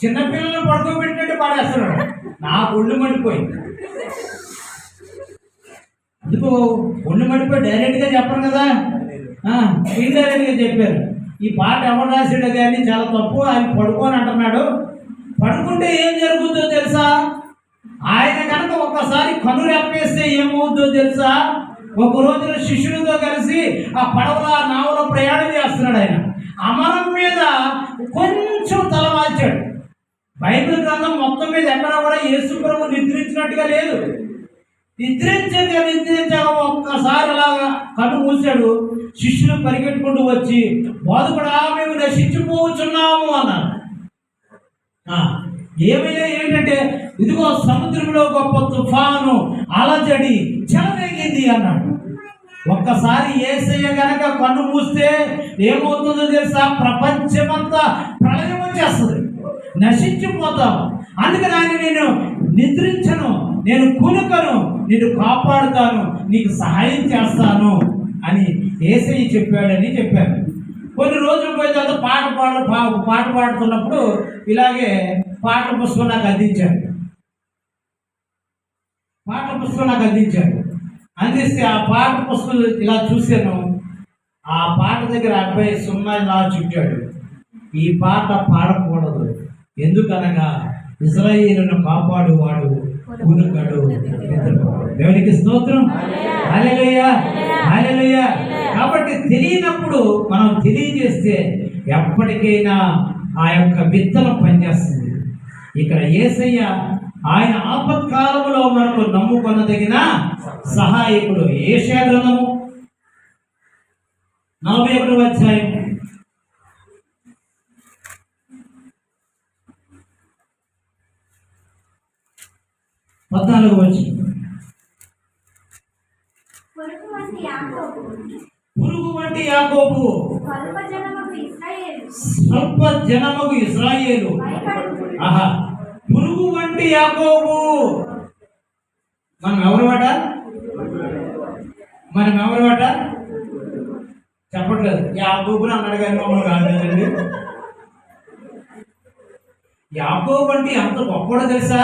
చిన్నపిల్లలు పడుకోబెట్టినట్టు పాడేస్తున్నాడు. నాకు ఒళ్ళు మండిపోయింది. అందుకు ఒళ్ళు మండిపోయి డైరెక్ట్గా చెప్పరు కదా, ఇండైరెక్ట్గా చెప్పారు. ఈ పాట ఎవరు రాసాడు కానీ చాలా తప్పు. ఆయన పడుకోని అంటున్నాడు. పడుకుంటే ఏం జరుగుతుందో తెలుసా? ఆయన కనుక ఒక్కసారి కన్ను రెప్పేస్తే ఏమవుతుందో తెలుసా? ఒక రోజున శిష్యులతో కలిసి ఆ పడవలో ఆ నావలో ప్రయాణం చేస్తున్నాడు. ఆయన అమరం మీద కొంచెం తలవాల్చాడు. బైబిల్ గ్రంథం మొత్తం మీద ఎక్కడా కూడా యేసు ప్రభు నిద్రించినట్టుగా లేదు. నిద్రించగా ఒక్కసారి అలాగా కన్ను మూసాడు. శిష్యులు పరిగెట్టుకుంటూ వచ్చి, బోధకుడా మేము నశించిపోతున్నాము అన్నారు. ఏమైనా ఏంటంటే, ఇదిగో సముద్రంలో గొప్ప తుఫాను అలజడి చెలరేగింది అన్నాడు. ఒక్కసారి యేసయ్య గనక కన్ను మూస్తే ఏమవుతుందో తెలుసా? ప్రపంచమంతా ప్రళయం వచ్చేస్తుంది, నశించిపోతాము. అందుకని ఆయన నేను నిద్రించను, నేను కునుకను, నిన్ను కాపాడుతాను, నీకు సహాయం చేస్తాను అని యేసయ్య చెప్పాడని చెప్పారు. కొన్ని రోజులు పోయిన తర్వాత పాట పాడుతున్నప్పుడు ఇలాగే పాట పుస్తకం నాకు అందించాడు. అందిస్తే ఆ పాట పుస్తకం ఇలా చూశాను. ఆ పాట దగ్గర అబ్బాయి సున్నా ఇలా చుట్టాడు. ఈ పాట పాడకూడదు, ఎందుకనగా ఇశ్రాయేలును కాపాడువాడు కునుకడు, నిద్రపోడు. దేవునికి స్తోత్రం. హల్లెలూయా, హల్లెలూయా. కాబట్టి తెలియనప్పుడు మనం తెలియజేస్తే ఎప్పటికైనా ఆ యొక్క విత్తనం పనిచేస్తుంది. ఇక్కడ యేసయ్య ఆయన ఆపత్కాలంలో మనకు నమ్ముకొనదగిన సహాయకుడు. యెషయా గ్రంథము 41వ అధ్యాయం 14వ వచనం. పురుగు వంటి యాకోబు స్వల్ప జనముకు ఇశ్రాయేలు. ఆహా, పురుగు వంటి యాకోబు. మనం ఎవరమాట? చెప్పట్లేదు. యాకోబుని అన్నాడు కానీ మమ్మల్ని కాదండి. యాకోబు అంటే ఎంత గొప్పడో తెలుసా?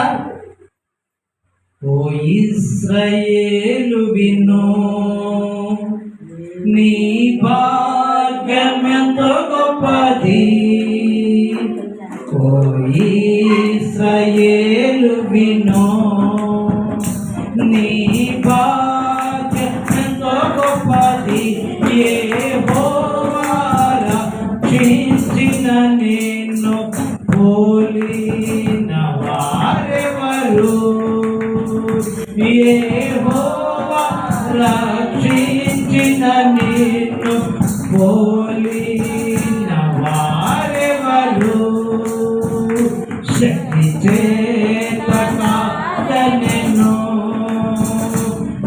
ఓ ఇశ్రాయేలు విను, నీ భాగ్యమెంతో గొప్పది. ఓ ఇశ్రాయేలు విను, నీ భాగ్యమెంతో గొప్పది. యెహోవా రక్షించిన నిన్ను పోలిన వారెవరు? యెహోవా రక్షించిన నిన్ను పోలిన వారెవరు? శక్తి చేత కాదనెను,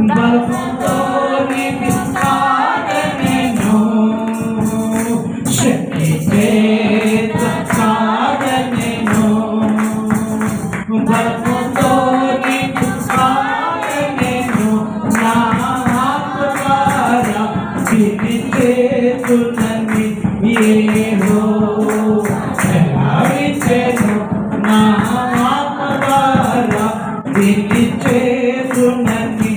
బలముతో నీకు కాదనెను. శక్తి చేత కాదనెను, బలముతో నీకు కాదనెను. నా ఆత్మకార విని చేతునని యెహోవా సెలవిచ్చెను. నా ఆత్మకార విని చేతునని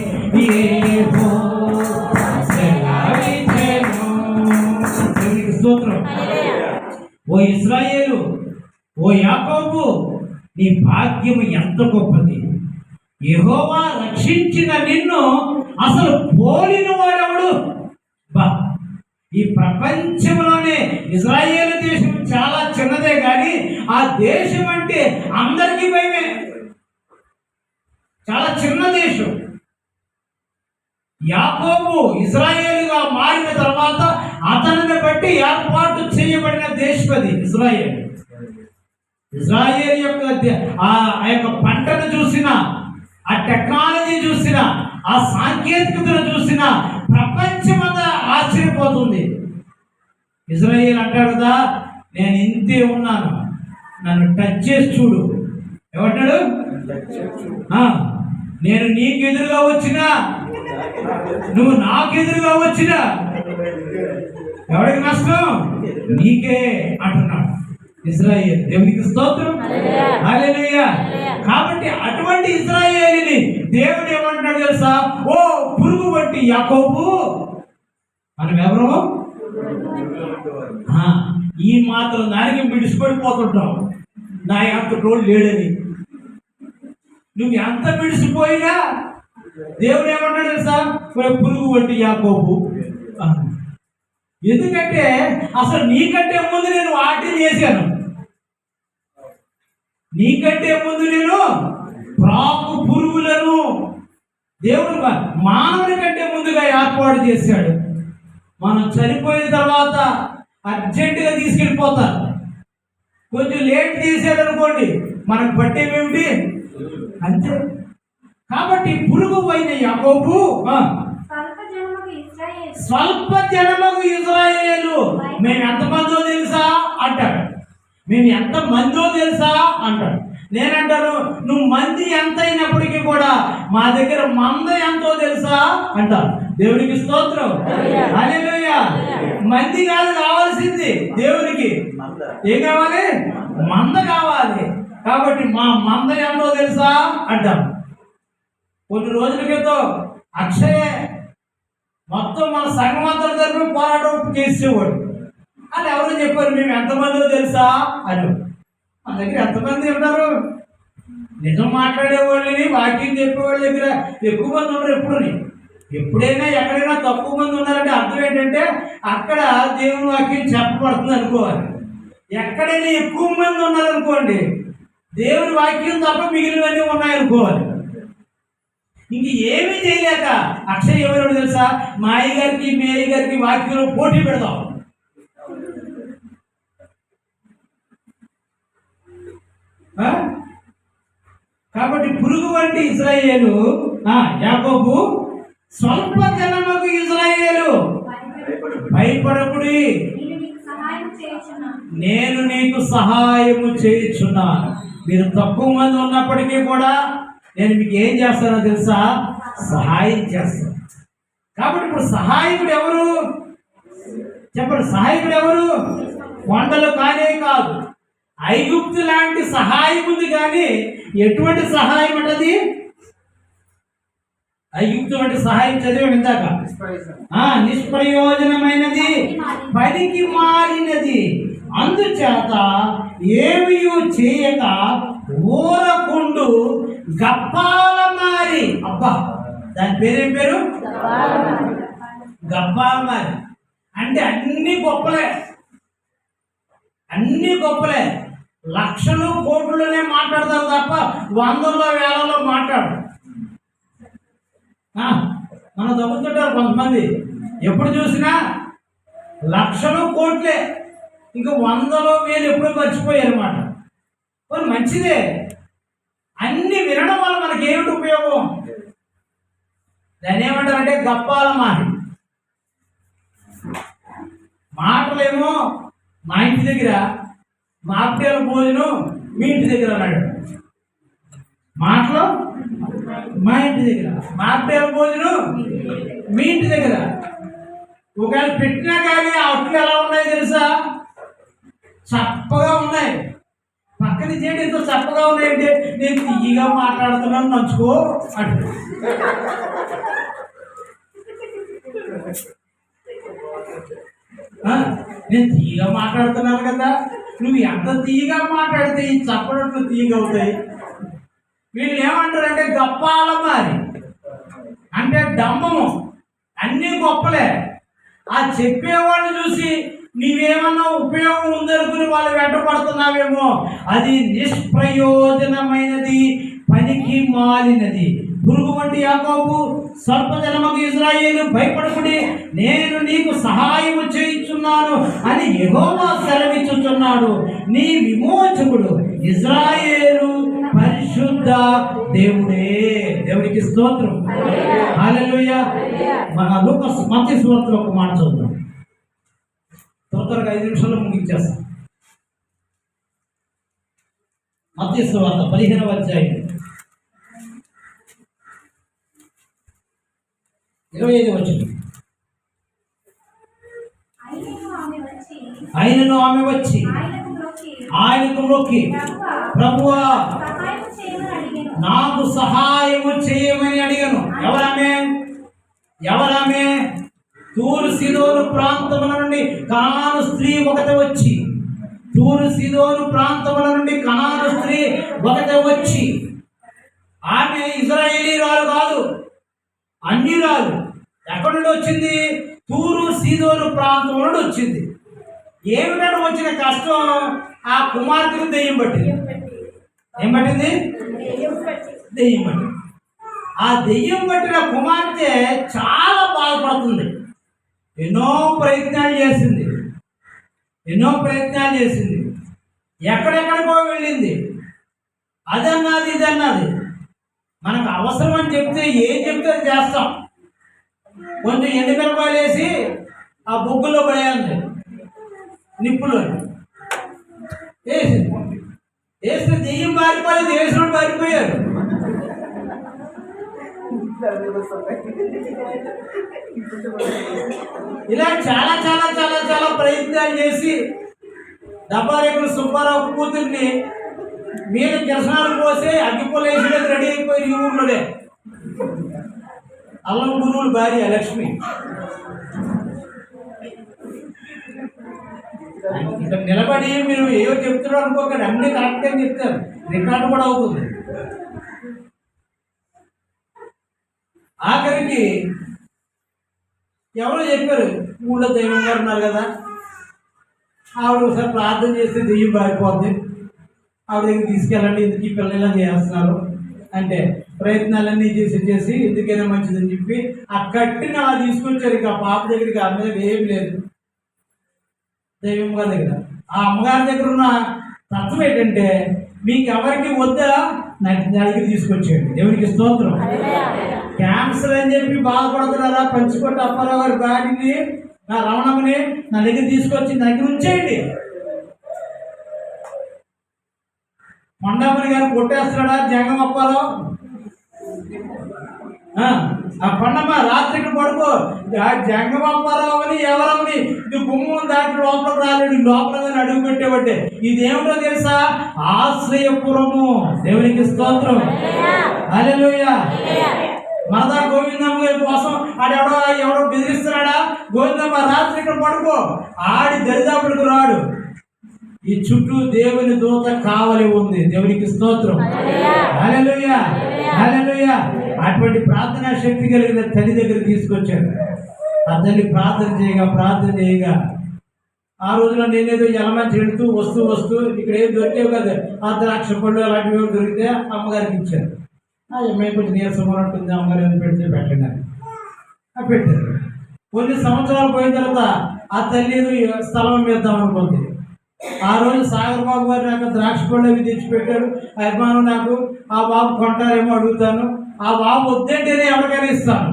యెహోవా సెలవిచ్చెను. దేవునికి స్తోత్రం. ఓ ఇశ్రాయేలు, ఓ యాకోబు, నీ భాగ్య యెహోవా రక్షించిన నిన్ను అసలు పోలిన వాడెవడు? బా, ఈ ప్రపంచంలోనే ఇజ్రాయేల్ దేశం చాలా చిన్నదే కానీ ఆ దేశం అంటే అందరికీ భయమే. చాలా చిన్న దేశం. యాకోబు ఇజ్రాయేలుగా మారిన తర్వాత అతనిని బట్టి ఏర్పాటు చేయబడిన దేశం అది ఇజ్రాయేల్. ఇజ్రాయేల్ యొక్క ఆ యొక్క పంటను చూసిన, ఆ టెక్నాలజీ చూసిన, ఆ సాంకేతికతను చూసిన ప్రపంచమంతా ఆశ్చర్యపోతుంది. ఇజ్రాయేల్ అంటాడు కదా, నేను ఇంతే ఉన్నాను, నన్ను టచ్ చేసి చూడు. ఏమంటాడు? నేను నీకు ఎదురుగా వచ్చినా, నువ్వు నాకు ఎదురుగా వచ్చినా ఎవరికి నష్టం? నీకే అంటున్నాడు ఇజ్రాయేల్. దేవునికి స్తోత్రం. హల్లెలూయా. కాబట్టి అటువంటి ఇజ్రాయేలుని దేవుడు ఏమంటాడు తెలుసా? ఓ పురుగు వంటి యాకోబు. మనం ఎవరు? ఈ మాత్రం దానికి విడిచిపడిపోతుంటాం, నా అంత తోడు లేడని. నువ్వు ఎంత విడిచిపోయినా దేవుడు ఏమంటాడు తెలుసా? పురుగు వంటి యాకోబు. ఎందుకంటే అసలు నీకంటే ముందు నేను వాటిని చేశాను. నీకంటే ముందు నేను ప్రాకు పురుగులను దేవుడు మానవుని కంటే ముందుగా ఏర్పాటు చేశాడు. మనం చనిపోయిన తర్వాత అర్జెంటుగా తీసుకెళ్ళిపోతారు. కొంచెం లేట్ చేశాడు అనుకోండి, మనకు పట్టేవేమిటి? అంతే. కాబట్టి పురుగు అయిన యాకోబు స్వల్ప జనముకు ఇజ్రాయేలు మేము ఎంతమందో తెలుసా అంటాడు. మేము ఎంతమందో తెలుసా అంటాడు. నేనంటాను, నువ్వు మంది ఎంత అయినప్పటికీ కూడా మా దగ్గర మంద ఎంతో తెలుసా అంటారు. దేవునికి స్తోత్రం. హల్లెలూయా. మంది కాదు కావాల్సింది దేవునికి. ఏం కావాలి? మంద కావాలి. కాబట్టి మా మంద ఎంతో తెలుసా అంటాం. కొన్ని రోజుల క్రితం అక్షయ్ మొత్తం మన సంఘం అంతా తరఫున పోరాటం చేసేవాడు. అని ఎవరో చెప్పారు, మేము ఎంతమందో తెలుసా అని. మన దగ్గర ఎంతమంది ఉంటారు? నిజం మాట్లాడేవాళ్ళని, వాక్యం చెప్పేవాళ్ళ దగ్గర ఎక్కువ మంది ఉన్నారు. ఎప్పుడైనా ఎక్కడైనా తక్కువ మంది ఉన్నారంటే అర్థం ఏంటంటే అక్కడ దేవుని వాక్యం చెప్పబడుతుంది అనుకోవాలి. ఎక్కడైనా ఎక్కువ మంది ఉన్నారనుకోండి, దేవుని వాక్యం తప్ప మిగిలినవన్నీ ఉన్నాయనుకోవాలి. ఇంక ఏమీ చేయలేక అక్షయ్ ఎవరు తెలుసా? మా అయ్య గారికి మీ అయ్య గారికి వాక్యంలో పోటీ పెడతాం. కాబట్టి పురుగు వంటి ఇజ్రాయేలు యాకోబు, స్వల్ప జనముకు ఇజ్రాయేలు భయపడకుడి, నేను నీకు సహాయము చేయుచున్నాను. మీరు తక్కువ మంది ఉన్నప్పటికీ కూడా నేను మీకు ఏం చేస్తానో తెలుసా? సహాయం చేస్తాను. కాబట్టి ఇప్పుడు సహాయకుడు ఎవరు చెప్పండి? సహాయకుడు ఎవరు? కొండలు కానే కాదు, ఐగుప్తు లాంటి సహాయం ఉంది. కానీ ఎటువంటి సహాయం అంటది? ఐగుప్తు వంటి సహాయం చదివాం ఇందాక. నిష్ప్రయోజనమైనది, పనికి మారినది. అందుచేత ఏమీ చేయక ఊరకుండు గప్పాల మారి. అబ్బా, దాని పేరేం పేరు? గప్పాల మారి. అంటే అన్ని గొప్పలే, అన్ని గొప్పలే. లక్షలు కోట్లలోనే మాట్లాడతారు తప్ప వందల్లో వేలలో మాట్లాడు. మనం తగ్గుతుంటారు కొంతమంది. ఎప్పుడు చూసినా లక్షలు కోట్లే, ఇంకా వందలో వేలు ఎప్పుడూ మర్చిపోయారు అన్నమాట. మరి మంచిదే, అన్ని వినడం వల్ల మనకి ఏమిటి ఉపయోగం? దాన్ని ఏమంటారంటే గప్పాల మారి. మాటలేమో మా ఇంటి దగ్గర, మాటల భోజనం మీ ఇంటి దగ్గర అన్నాడు. మాటలు మా ఇంటి దగ్గర, మాటల భోజనం మీ ఇంటి దగ్గర. ఒకవేళ పెట్టినా కానీ ఆ అట్లు ఎలా ఉన్నాయి తెలుసా? చప్పగా ఉన్నాయి. పక్కన చేయండి, ఎంతో చప్పగా ఉన్నాయంటే నేను తీయగా మాట్లాడుతున్నాను నంచుకో అంటు. నేను తీయగా మాట్లాడుతున్నాను కదా, నువ్వు ఎంత తీయగా మాట్లాడితే ఈ చప్పడట్లు తీయగా అవుతాయి. వీళ్ళు ఏమంటారంటే గప్పాల మారి, అంటే డంబము, అన్నీ గొప్పలే. ఆ చెప్పేవాడిని చూసి నీవేమన్నా ఉపయోగం ఉందనుకుని వాళ్ళు వెంటపడుతున్నావేమో, అది నిష్ప్రయోజనమైనది, పనికి మాలినది. పురుగు వంటి యాకోబు, స్వల్పజనమకు ఇజ్రాయేలు, భయపడకుడి, నేను నీకు సహాయము చేయించున్నాను అని యెహోవా సెలవిచ్చుచున్నాడు. నీ విమోచకుడు ఇజ్రాయేలు పరిశుద్ధ దేవుడే. దేవునికి స్తోత్రం. హల్లెలూయా. మన లూకాసు మత్తయి సువార్తలో ఒక మాట చదువుతాం, త్వరగా 5 నిమిషాల్లో ముగించేస్తాం. మత్తయి సువార్త 15వ అధ్యాయం 25వ వచనం. ఆయనను ఆమె వచ్చి ఆయనకు మొక్కి, ప్రభువా నాకు సహాయము చేయమని అడిగాను. ఎవరామె? తూరు సీదోను ప్రాంతముల నుండి కనాను స్త్రీ ఒకటి వచ్చి, ఆమె ఇజ్రాయేలీరాలు కాదు, అన్యురాలు. ఎక్కడి నుండి వచ్చింది? తూరు సీదోను ప్రాంతం నుండి వచ్చింది. ఏమిటంటే వచ్చిన కష్టం, ఆ కుమార్తెకు దెయ్యం పట్టింది. ఏం పట్టింది? దెయ్యం పట్టింది. ఆ దెయ్యం పట్టిన కుమార్తె చాలా బాధపడుతుంది. ఎన్నో ప్రయత్నాలు చేసింది. ఎక్కడెక్కడికో వెళ్ళింది. అదన్నది ఇదన్నది. మనకు అవసరం అని చెప్తే ఏం చెప్తే అది చేస్తాం. కొంచెం ఎండుమిరపాయలు వేసి ఆ బొగ్గులో పడేయాలి, నిప్పులో వేస్తే దెయ్యం పారిపోలేదు, వేసిన పారిపోయారు. ఇలా చాలా చాలా చాలా చాలా ప్రయత్నాలు చేసి డబ్బారేకులు సుబ్బారావు కూతుర్ని మీద కిరసనాలు పోసి అగ్గిపొల వేసేది రెడీ అయిపోయి ఈ ఊర్లోనే. అల్లం గురువులు భార్య లక్ష్మి. ఇక్కడ నిలబడి మీరు ఏవో చెప్తున్నారు అనుకోకండి, అన్ని కరెక్ట్గా చెప్తారు, రికార్డు కూడా అవుతుంది. ఆఖరికి ఎవరో చెప్పారు, ఊళ్ళో దైవం గారు ఉన్నారు కదా, ఆవిడ ఒకసారి ప్రార్థన చేస్తే దెయ్యం పారిపోద్ది, ఆవిడ దగ్గర తీసుకెళ్ళండి, ఎందుకు ఈ పిల్లలు ఇలా చేస్తున్నారు అంటే ప్రయత్నాలన్నీ చేసి ఎందుకైనా మంచిదని చెప్పి ఆ కట్టిన అలా తీసుకొచ్చారు. ఇక పాప దగ్గరికి అమ్మ దగ్గర ఏం లేదు, దైవం గారి దగ్గర. ఆ అమ్మగారి దగ్గర ఉన్న తత్వం ఏంటంటే, మీకు ఎవరికి వద్దా నా దగ్గర తీసుకొచ్చేయండి. దేవునికి స్తోత్రం. క్యాన్సర్ అని చెప్పి బాధపడుతున్నారా? పంచికొట్టు అప్పారావు గారి భార్యని, నా రమణమ్మని నా దగ్గర తీసుకొచ్చి నా దగ్గర ఉంచేయండి. కొండమ్మని గారు కొట్టేస్తున్నాడా జంగం అప్పారావు? ఆ కొండమ్మ రాత్రి ఇక్కడ పడుకో, జంగం అప్పారావు అని ఎవరమ్మని ఇది గుమ్మం దాటి లోపలికి రాలేడు, లోపల అడుగు పెట్టేబట్టే. ఇదేమిటో తెలుసా? ఆశ్రయపురము. దేవునికి స్తోత్రం. హల్లెలూయా. మనదా గోవిందమ్మ గారి కోసం ఎవడో బెదిరిస్తున్నాడా? గోవిందమ్మ రాత్రి ఇక్కడ పడుకో, ఆడి దరిదాపులకు రాడు. ఈ చుట్టూ దేవుని దూత కావలి ఉంది. దేవునికి స్తోత్రం. హల్లెలూయా, హల్లెలూయా. అటువంటి ప్రార్థనా శక్తి కలిగిన తల్లి దగ్గర తీసుకొచ్చాడు. ఆ తల్లి ప్రార్థన చేయగా ఆ రోజులో నేనేదో ఎలమంచి వెళుతూ వస్తూ ఇక్కడ ఏం దొరికేవి కదా, ఆ ద్రాక్ష పళ్ళు అలాంటివి దొరికితే అమ్మగారికి ఇచ్చారు. మేము కొంచెం నీరసంగా ఉంటుంది, అమ్మగారు పెడితే పెట్టండి అని పెట్టారు. కొన్ని సంవత్సరాలు పోయిన తర్వాత ఆ తల్లి స్థలం వేద్దాం అనుకుంది. ఆ రోజు సాగర్ బాబు గారు నాకు ద్రాక్ష పళ్ళు అవి తెచ్చిపెట్టారు. అభిమానం నాకు, ఆ బాబు కొంటారేమో అడుగుతాను, ఆ బాబు వద్దంటేనే ఎవరికైనా ఇస్తాను.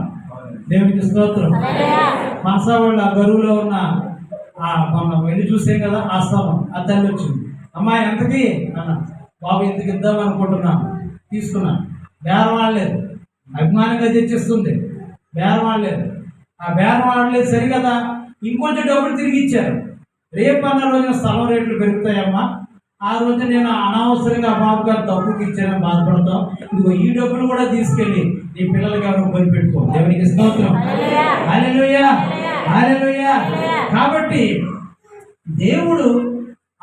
దేవునికి స్తోత్రం. మనసా వాళ్ళు ఆ గరువులో ఉన్న మనం వెళ్ళి చూసాం కదా, ఆ స్థలం ఆ తల్లి వచ్చింది. అమ్మాయి ఎంతకి అన్న, బాబు ఎందుకు ఇద్దాం అనుకుంటున్నాను, తీసుకున్నాను. బేరం ఆడలేదు, అభిమానంగా తెచ్చిస్తుంది. బేరం ఆడలేదు. ఆ బేరం ఆడలేదు సరి కదా, ఇంకొంచెం డబ్బులు తిరిగి ఇచ్చారు. రేపు అన్న రోజున స్థలం రేట్లు పెరుగుతాయమ్మా, ఆ రోజు నేను అనవసరంగా బాబు గారు తప్పుకి ఇచ్చానని బాధపడతాం. ఇదిగో ఈ డబ్బులు కూడా తీసుకెళ్ళి నీ పిల్లలకి ఎవరు కొనిపెట్టుకో. దేవునికి స్తోత్రం. హల్లెలూయా, హల్లెలూయా. కాబట్టి దేవుడు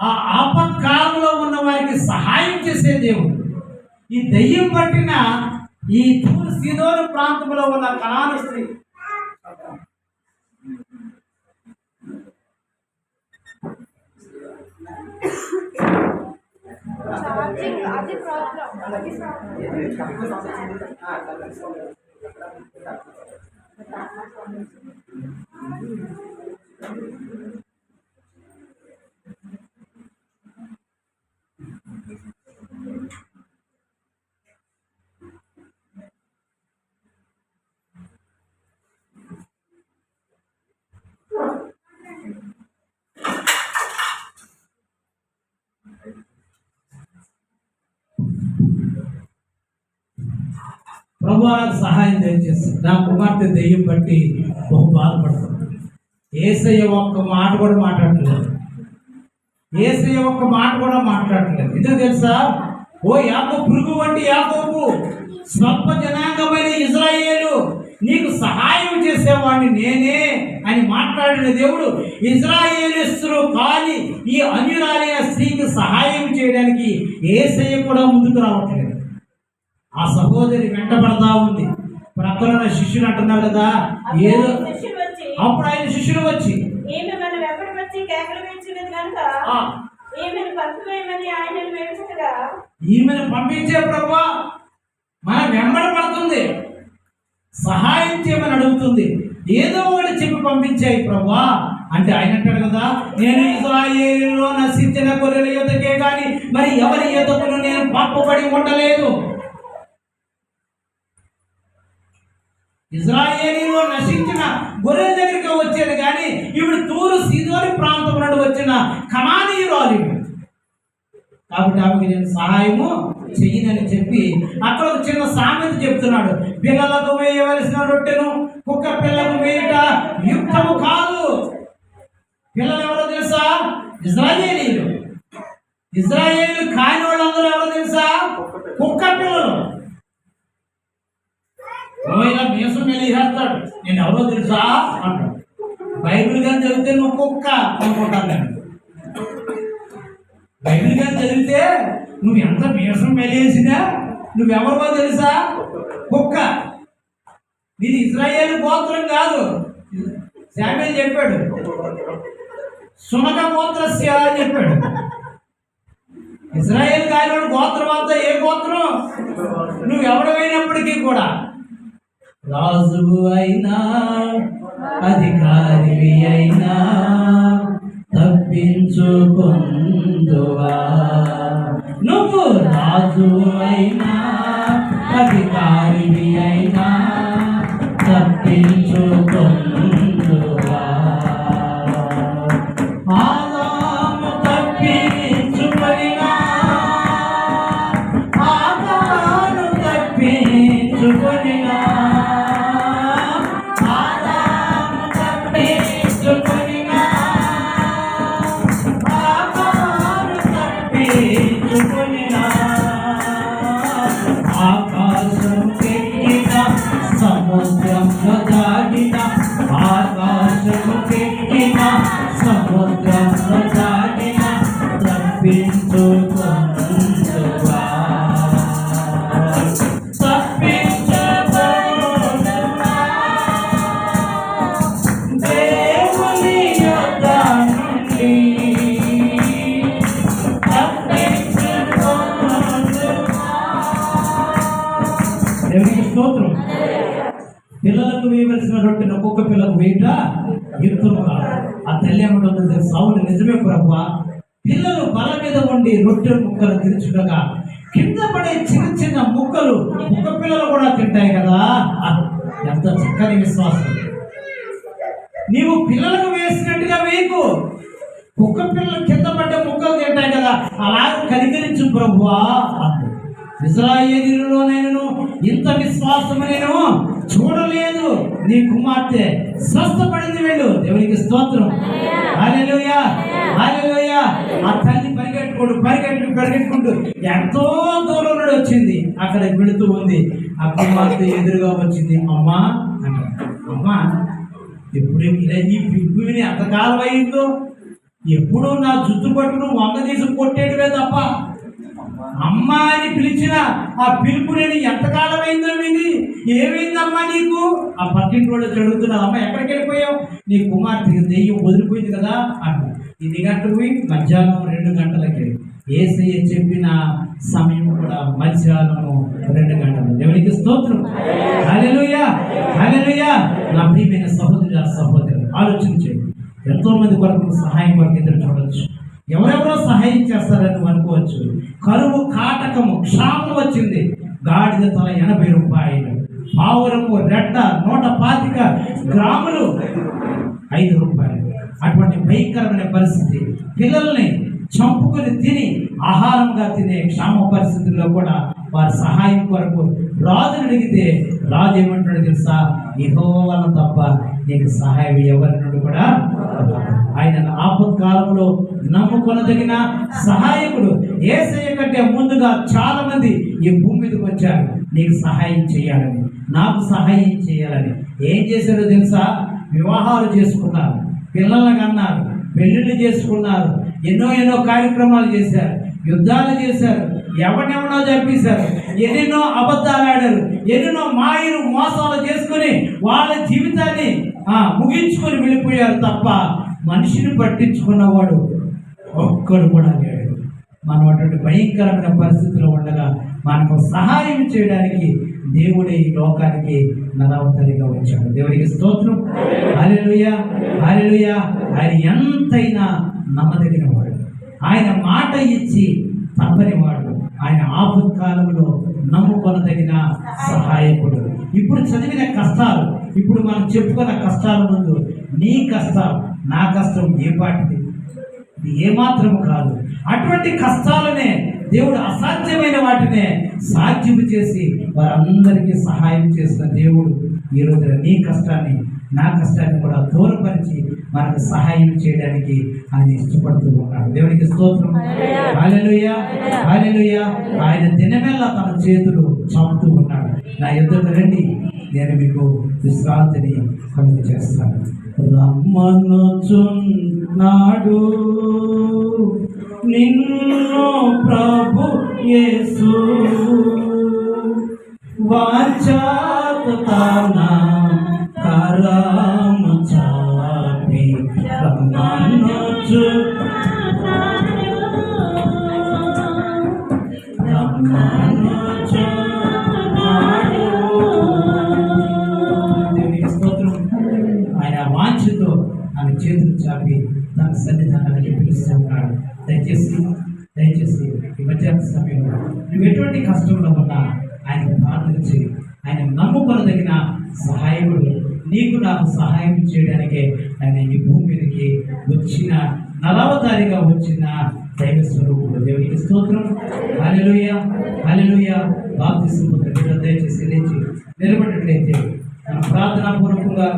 ఆ ఆపత్కాలంలో ఉన్న వారికి సహాయం చేసే దేవుడు. ఈ దెయ్యం పట్టిన ఈ తూరు సీదోను ప్రాంతంలో ఉన్న కనాను స్త్రీ అది ప్రాబ్లం. ప్రభు నాకు సహాయం దయచేసి నా కుమార్తె దెయ్యం బట్టి బహు బాధపడుతుంది. ఏసయ్య ఒక్క మాట కూడా మాట్లాడలేదు. ఏసయ్య ఒక్క మాట కూడా మాట్లాడలేదు. ఎందుకు తెలుసా? ఓ యాకోబు పురుగు వంటి యాకోబు, స్వల్ప జనాంగమైన ఇజ్రాయేలు, నీకు సహాయం చేసేవాడిని నేనే అని మాట్లాడిన దేవుడు ఇజ్రాయేలీస్తులు కానీ ఈ అన్యురాలైన స్త్రీకి సహాయం చేయడానికి ఏసయ్య కూడా ముందుకు రావట్లేదు. ఆ సహోదరి వెంటబడతా ఉంది. ప్రక్కన శిష్యులు అంటున్నారు కదా, ఏదో అప్పుడు ఆయన శిష్యులు వచ్చి ఈమెను పంపించే ప్రభు మన వెంబడి పడుతుంది, సహాయం చేయమని అడుగుతుంది, ఏదో ఒకటి చెప్పి పంపించాయి ప్రభా అంటే ఆయన అంటాడు కదా, నేను ఇశ్రాయేలులో నశించిన గొర్రెల యొద్దకే కానీ మరి ఎవరి యొద్దకును నేను పంపబడి ఉండలేదు. ఇజ్రాయేలీలో నశించిన గొర్రెల దగ్గరికి వచ్చాడు కానీ ఇప్పుడు తూరు సీదోని ప్రాంతం నుండి వచ్చిన కనానీయురాలు. కాబట్టి ఆమెకి నేను సహాయము చెయ్యనని చెప్పి అక్కడ ఒక చిన్న సామెత చెప్తున్నాడు. పిల్లలకు వేయవలసిన రొట్టెను కుక్క పిల్లకు వేయట యుక్తము కాదు. పిల్లలు ఎవరో తెలుసా? ఇజ్రాయేలీలు. ఇజ్రాయేలీలు కాని వాళ్ళందరూ ఎవరో తెలుసా? కుక్క పిల్లలు. ఇలా మీసం వెళ్ళేస్తాడు, నేను ఎవరో తెలుసా అంటాడు. బైబిల్ కానీ చదివితే నువ్వు కుక్క అనుకుంటాను. నేను బైబిల్ కానీ చదివితే నువ్వు ఎంత మీసం మెలిసినా నువ్వెవరో తెలుసా? కుక్క. నీది ఇశ్రాయేలు గోత్రం కాదు. శామ్యూయేలు చెప్పాడు, సునక గోత్రస్య అని చెప్పాడు. ఇశ్రాయేలు కాని గోత్రం అంతా ఏ గోత్రం? నువ్వెవడమైనప్పటికీ కూడా రాజువు అయినా అధికారి అయినా తప్పించుకుందువా. నువ్వు రాజు అయినా అధికారి అయినా తప్పించుకుందువా. ఆదాము తప్పించుకొనినా, ఆదాము తప్పించుకొనినా, సముద్రంలో దాగిన ఆకాశముకెక్కిన సముద్రంలో దాగిన తప్పించుకుందువా. తప్పించుకుందువా దేవుని యొద్ద నుండి. దేవునికి స్తోత్రం. పిల్లలకు వేయవలసిన రొట్టెను ఒక్కొక్క పిల్లకు వేయట యుక్తము కాదు. ఆ తల్లి ఏమంటుంది? సౌలు నిజమే ప్రభా, పిల్లలు బల మీద ఉండి రొట్టె ముక్కలు తెరుచుటగా కింద పడే చిన్న చిన్న ముక్కలు కుక్క పిల్లలు కూడా తింటాయి కదా. ఎంత చక్కని విశ్వాసం. నీవు పిల్లలకు వేసినట్టుగా వేయకు, కుక్క పిల్లలు కింద పడ్డ ముక్కలు తింటాయి కదా, అలాగే కనికరించు ప్రభువా. ఇశ్రాయేలీయులలో నేను ఇంత విశ్వాసం నేను చూడలేదు. నీ కుమార్తె స్వస్థపడింది, వెళ్ళు. దేవునికి స్తోత్రం. హల్లెలూయా, హల్లెలూయా. ఆ తల్లి పరిగెట్టుకుంటూ ఎంతో దూరం నుండి వచ్చింది, అక్కడ వెళుతూ ఉంది. ఆ కుమార్తె ఎదురుగా వచ్చింది. అమ్మా అమ్మా, ఎప్పుడు ఈ పిగ్గుని ఎంతకాలం అయిందో, ఎప్పుడు నా జుట్టు పట్టుకుని వంగ తీసి కొట్టేటివే తప్ప అమ్మ అని పిలిచిన ఆ పిలుపు నేను ఎంతకాలం అయిందో విని, ఏమైందమ్మా నీకు? ఆ పక్కింటి కూడా చదువుతున్నా, అమ్మ ఎక్కడికి వెళ్ళిపోయావు? నీ కుమార్తెకి దెయ్యం వదిలిపోయింది కదా అంట. ఇది గంటకు మధ్యాహ్నం 2 గంటలకి యేసయ్య చెప్పిన సమయం కూడా మధ్యాహ్నం 2 గంటలు. దేవునికి స్తోత్రం. హల్లెలూయా, హల్లెలూయా. నా ప్రియమైన సహోదరులు ఆలోచన చేయండి. ఎంతో మంది కొరకు సహాయం కొరకు ఎదురు చూడవచ్చు. ఎవరెవరో సహాయం చేస్తారని అనుకోవచ్చు. కరువు, కాటకము, క్షామం వచ్చింది. గాడిద తల 80 రూపాయలు, పావురము రెట్ట 125 గ్రాములు 5 రూపాయలు. అటువంటి భయంకరమైన పరిస్థితి. పిల్లల్ని చంపుకొని తిని ఆహారంగా తినే క్షామ పరిస్థితుల్లో కూడా వారి సహాయం కొరకు రాజుని అడిగితే రాజు ఏమంటాడు తెలుసా? యెహోవా తప్ప నీకు సహాయం ఎవరి నుండి కూడా. ఆయన ఆపత్కాలంలో నమ్ముకొనదగిన సహాయకుడు. యేసయ్య కంటే ముందుగా చాలా మంది ఈ భూమి మీదకి వచ్చారు నీకు సహాయం చేయాలని, నాకు సహాయం చేయాలని. ఏం చేశారో తెలుసా? వివాహాలు చేసుకున్నారు, పిల్లలను కన్నారు, పెళ్లిళ్ళు చేసుకున్నారు, ఎన్నో కార్యక్రమాలు చేశారు, యుద్ధాలు చేశారు, ఎవరినెవడో చంపేశారు, ఎన్నెన్నో అబద్ధాలు ఆడారు, ఎన్నెన్నో మాయలు మోసాలు చేసుకుని వాళ్ళ జీవితాన్ని ముగించుకొని వెళ్ళిపోయారు తప్ప మనిషిని పట్టించుకున్నవాడు ఒక్కడు కూడా లేడు. మనం అటువంటి భయంకరమైన పరిస్థితుల్లో ఉండగా మనకు సహాయం చేయడానికి దేవుడే ఈ లోకానికి నరావతారిగా వచ్చాడు. దేవుడికి స్తోత్రం. హల్లెలూయా, హల్లెలూయా. ఆయన ఎంతైనా నమ్మదగిన వాడు. ఆయన మాట ఇచ్చి తప్పని వాడు. ఆయన ఆపత్కాలంలో నమ్ముకొనదగిన సహాయకుడు. ఇప్పుడు చదివిన కష్టాలు, ఇప్పుడు మనం చెప్పుకున్న కష్టాల ముందు నీ కష్టం, నా కష్టం ఏ పాటిది? ఇది ఏమాత్రం కాదు. అటువంటి కష్టాలనే దేవుడు అసాధ్యమైన వాటినే సాధ్యం చేసి వారందరికీ సహాయం చేసిన దేవుడు ఈ రోజున నీ కష్టాన్ని, నా కష్టాన్ని కూడా దూరపరిచి మనకు సహాయం చేయడానికి ఆయన ఇష్టపడుతూ ఉన్నాడు. దేవునికి స్తోత్రం. హల్లెలూయా, హల్లెలూయా. ఆయన దినమెల్లా తన చేతులు చాపుతూ ఉన్నాడు. నా ఎదుట రండి, నేను మీకు విశ్రాంతిని కలుగ చేస్తాను. రమ్మనుచున్నాడు నిన్ను ప్రభు యేసు, వాచాతన కరము చాపి ఆయన వాంఛతో ఆయన చేతులు చాపి తన సన్నిధానానికి పిలుస్తూ ఉన్నాడు. దయచేసి ఈ మధ్యాహ్న సమయంలో నువ్వు ఎటువంటి కష్టంలో ఉన్నా ఆయన ప్రార్థన చేయి. ఆయన నమ్ముకొనదగిన సహాయకుడు. నీకు నాకు సహాయం చేయడానికే ఆయన ఈ భూమి మీదకి వచ్చిన, నలవతారిగా వచ్చిన దైవ స్వరూపుడు. దేవునికి స్తోత్రం. హల్లెలూయా, హల్లెలూయా. బాప్తిస్మం పొందిన దయచేసి లేచి నిలబడినట్లయితే మన ప్రార్థనా పూర్వకంగా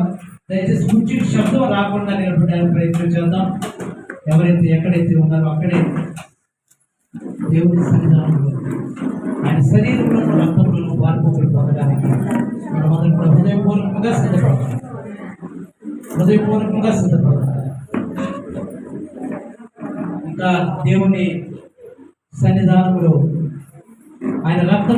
దయచేసి కూర్చుని శబ్దం రాకుండా నిలబడడానికి ప్రయత్నం చేద్దాం. ఎవరైతే ఎక్కడైతే ఉన్నారో అక్కడే దేవుని సన్నిధానంలో ఆయన శరీరంలో రక్తంలో వార్పుకులు పొందడానికి మనం అందరం కూడా హృదయపూర్వకంగా సిద్ధపడతాం. ఇంకా దేవుని సన్నిధానంలో ఆయన రక్తం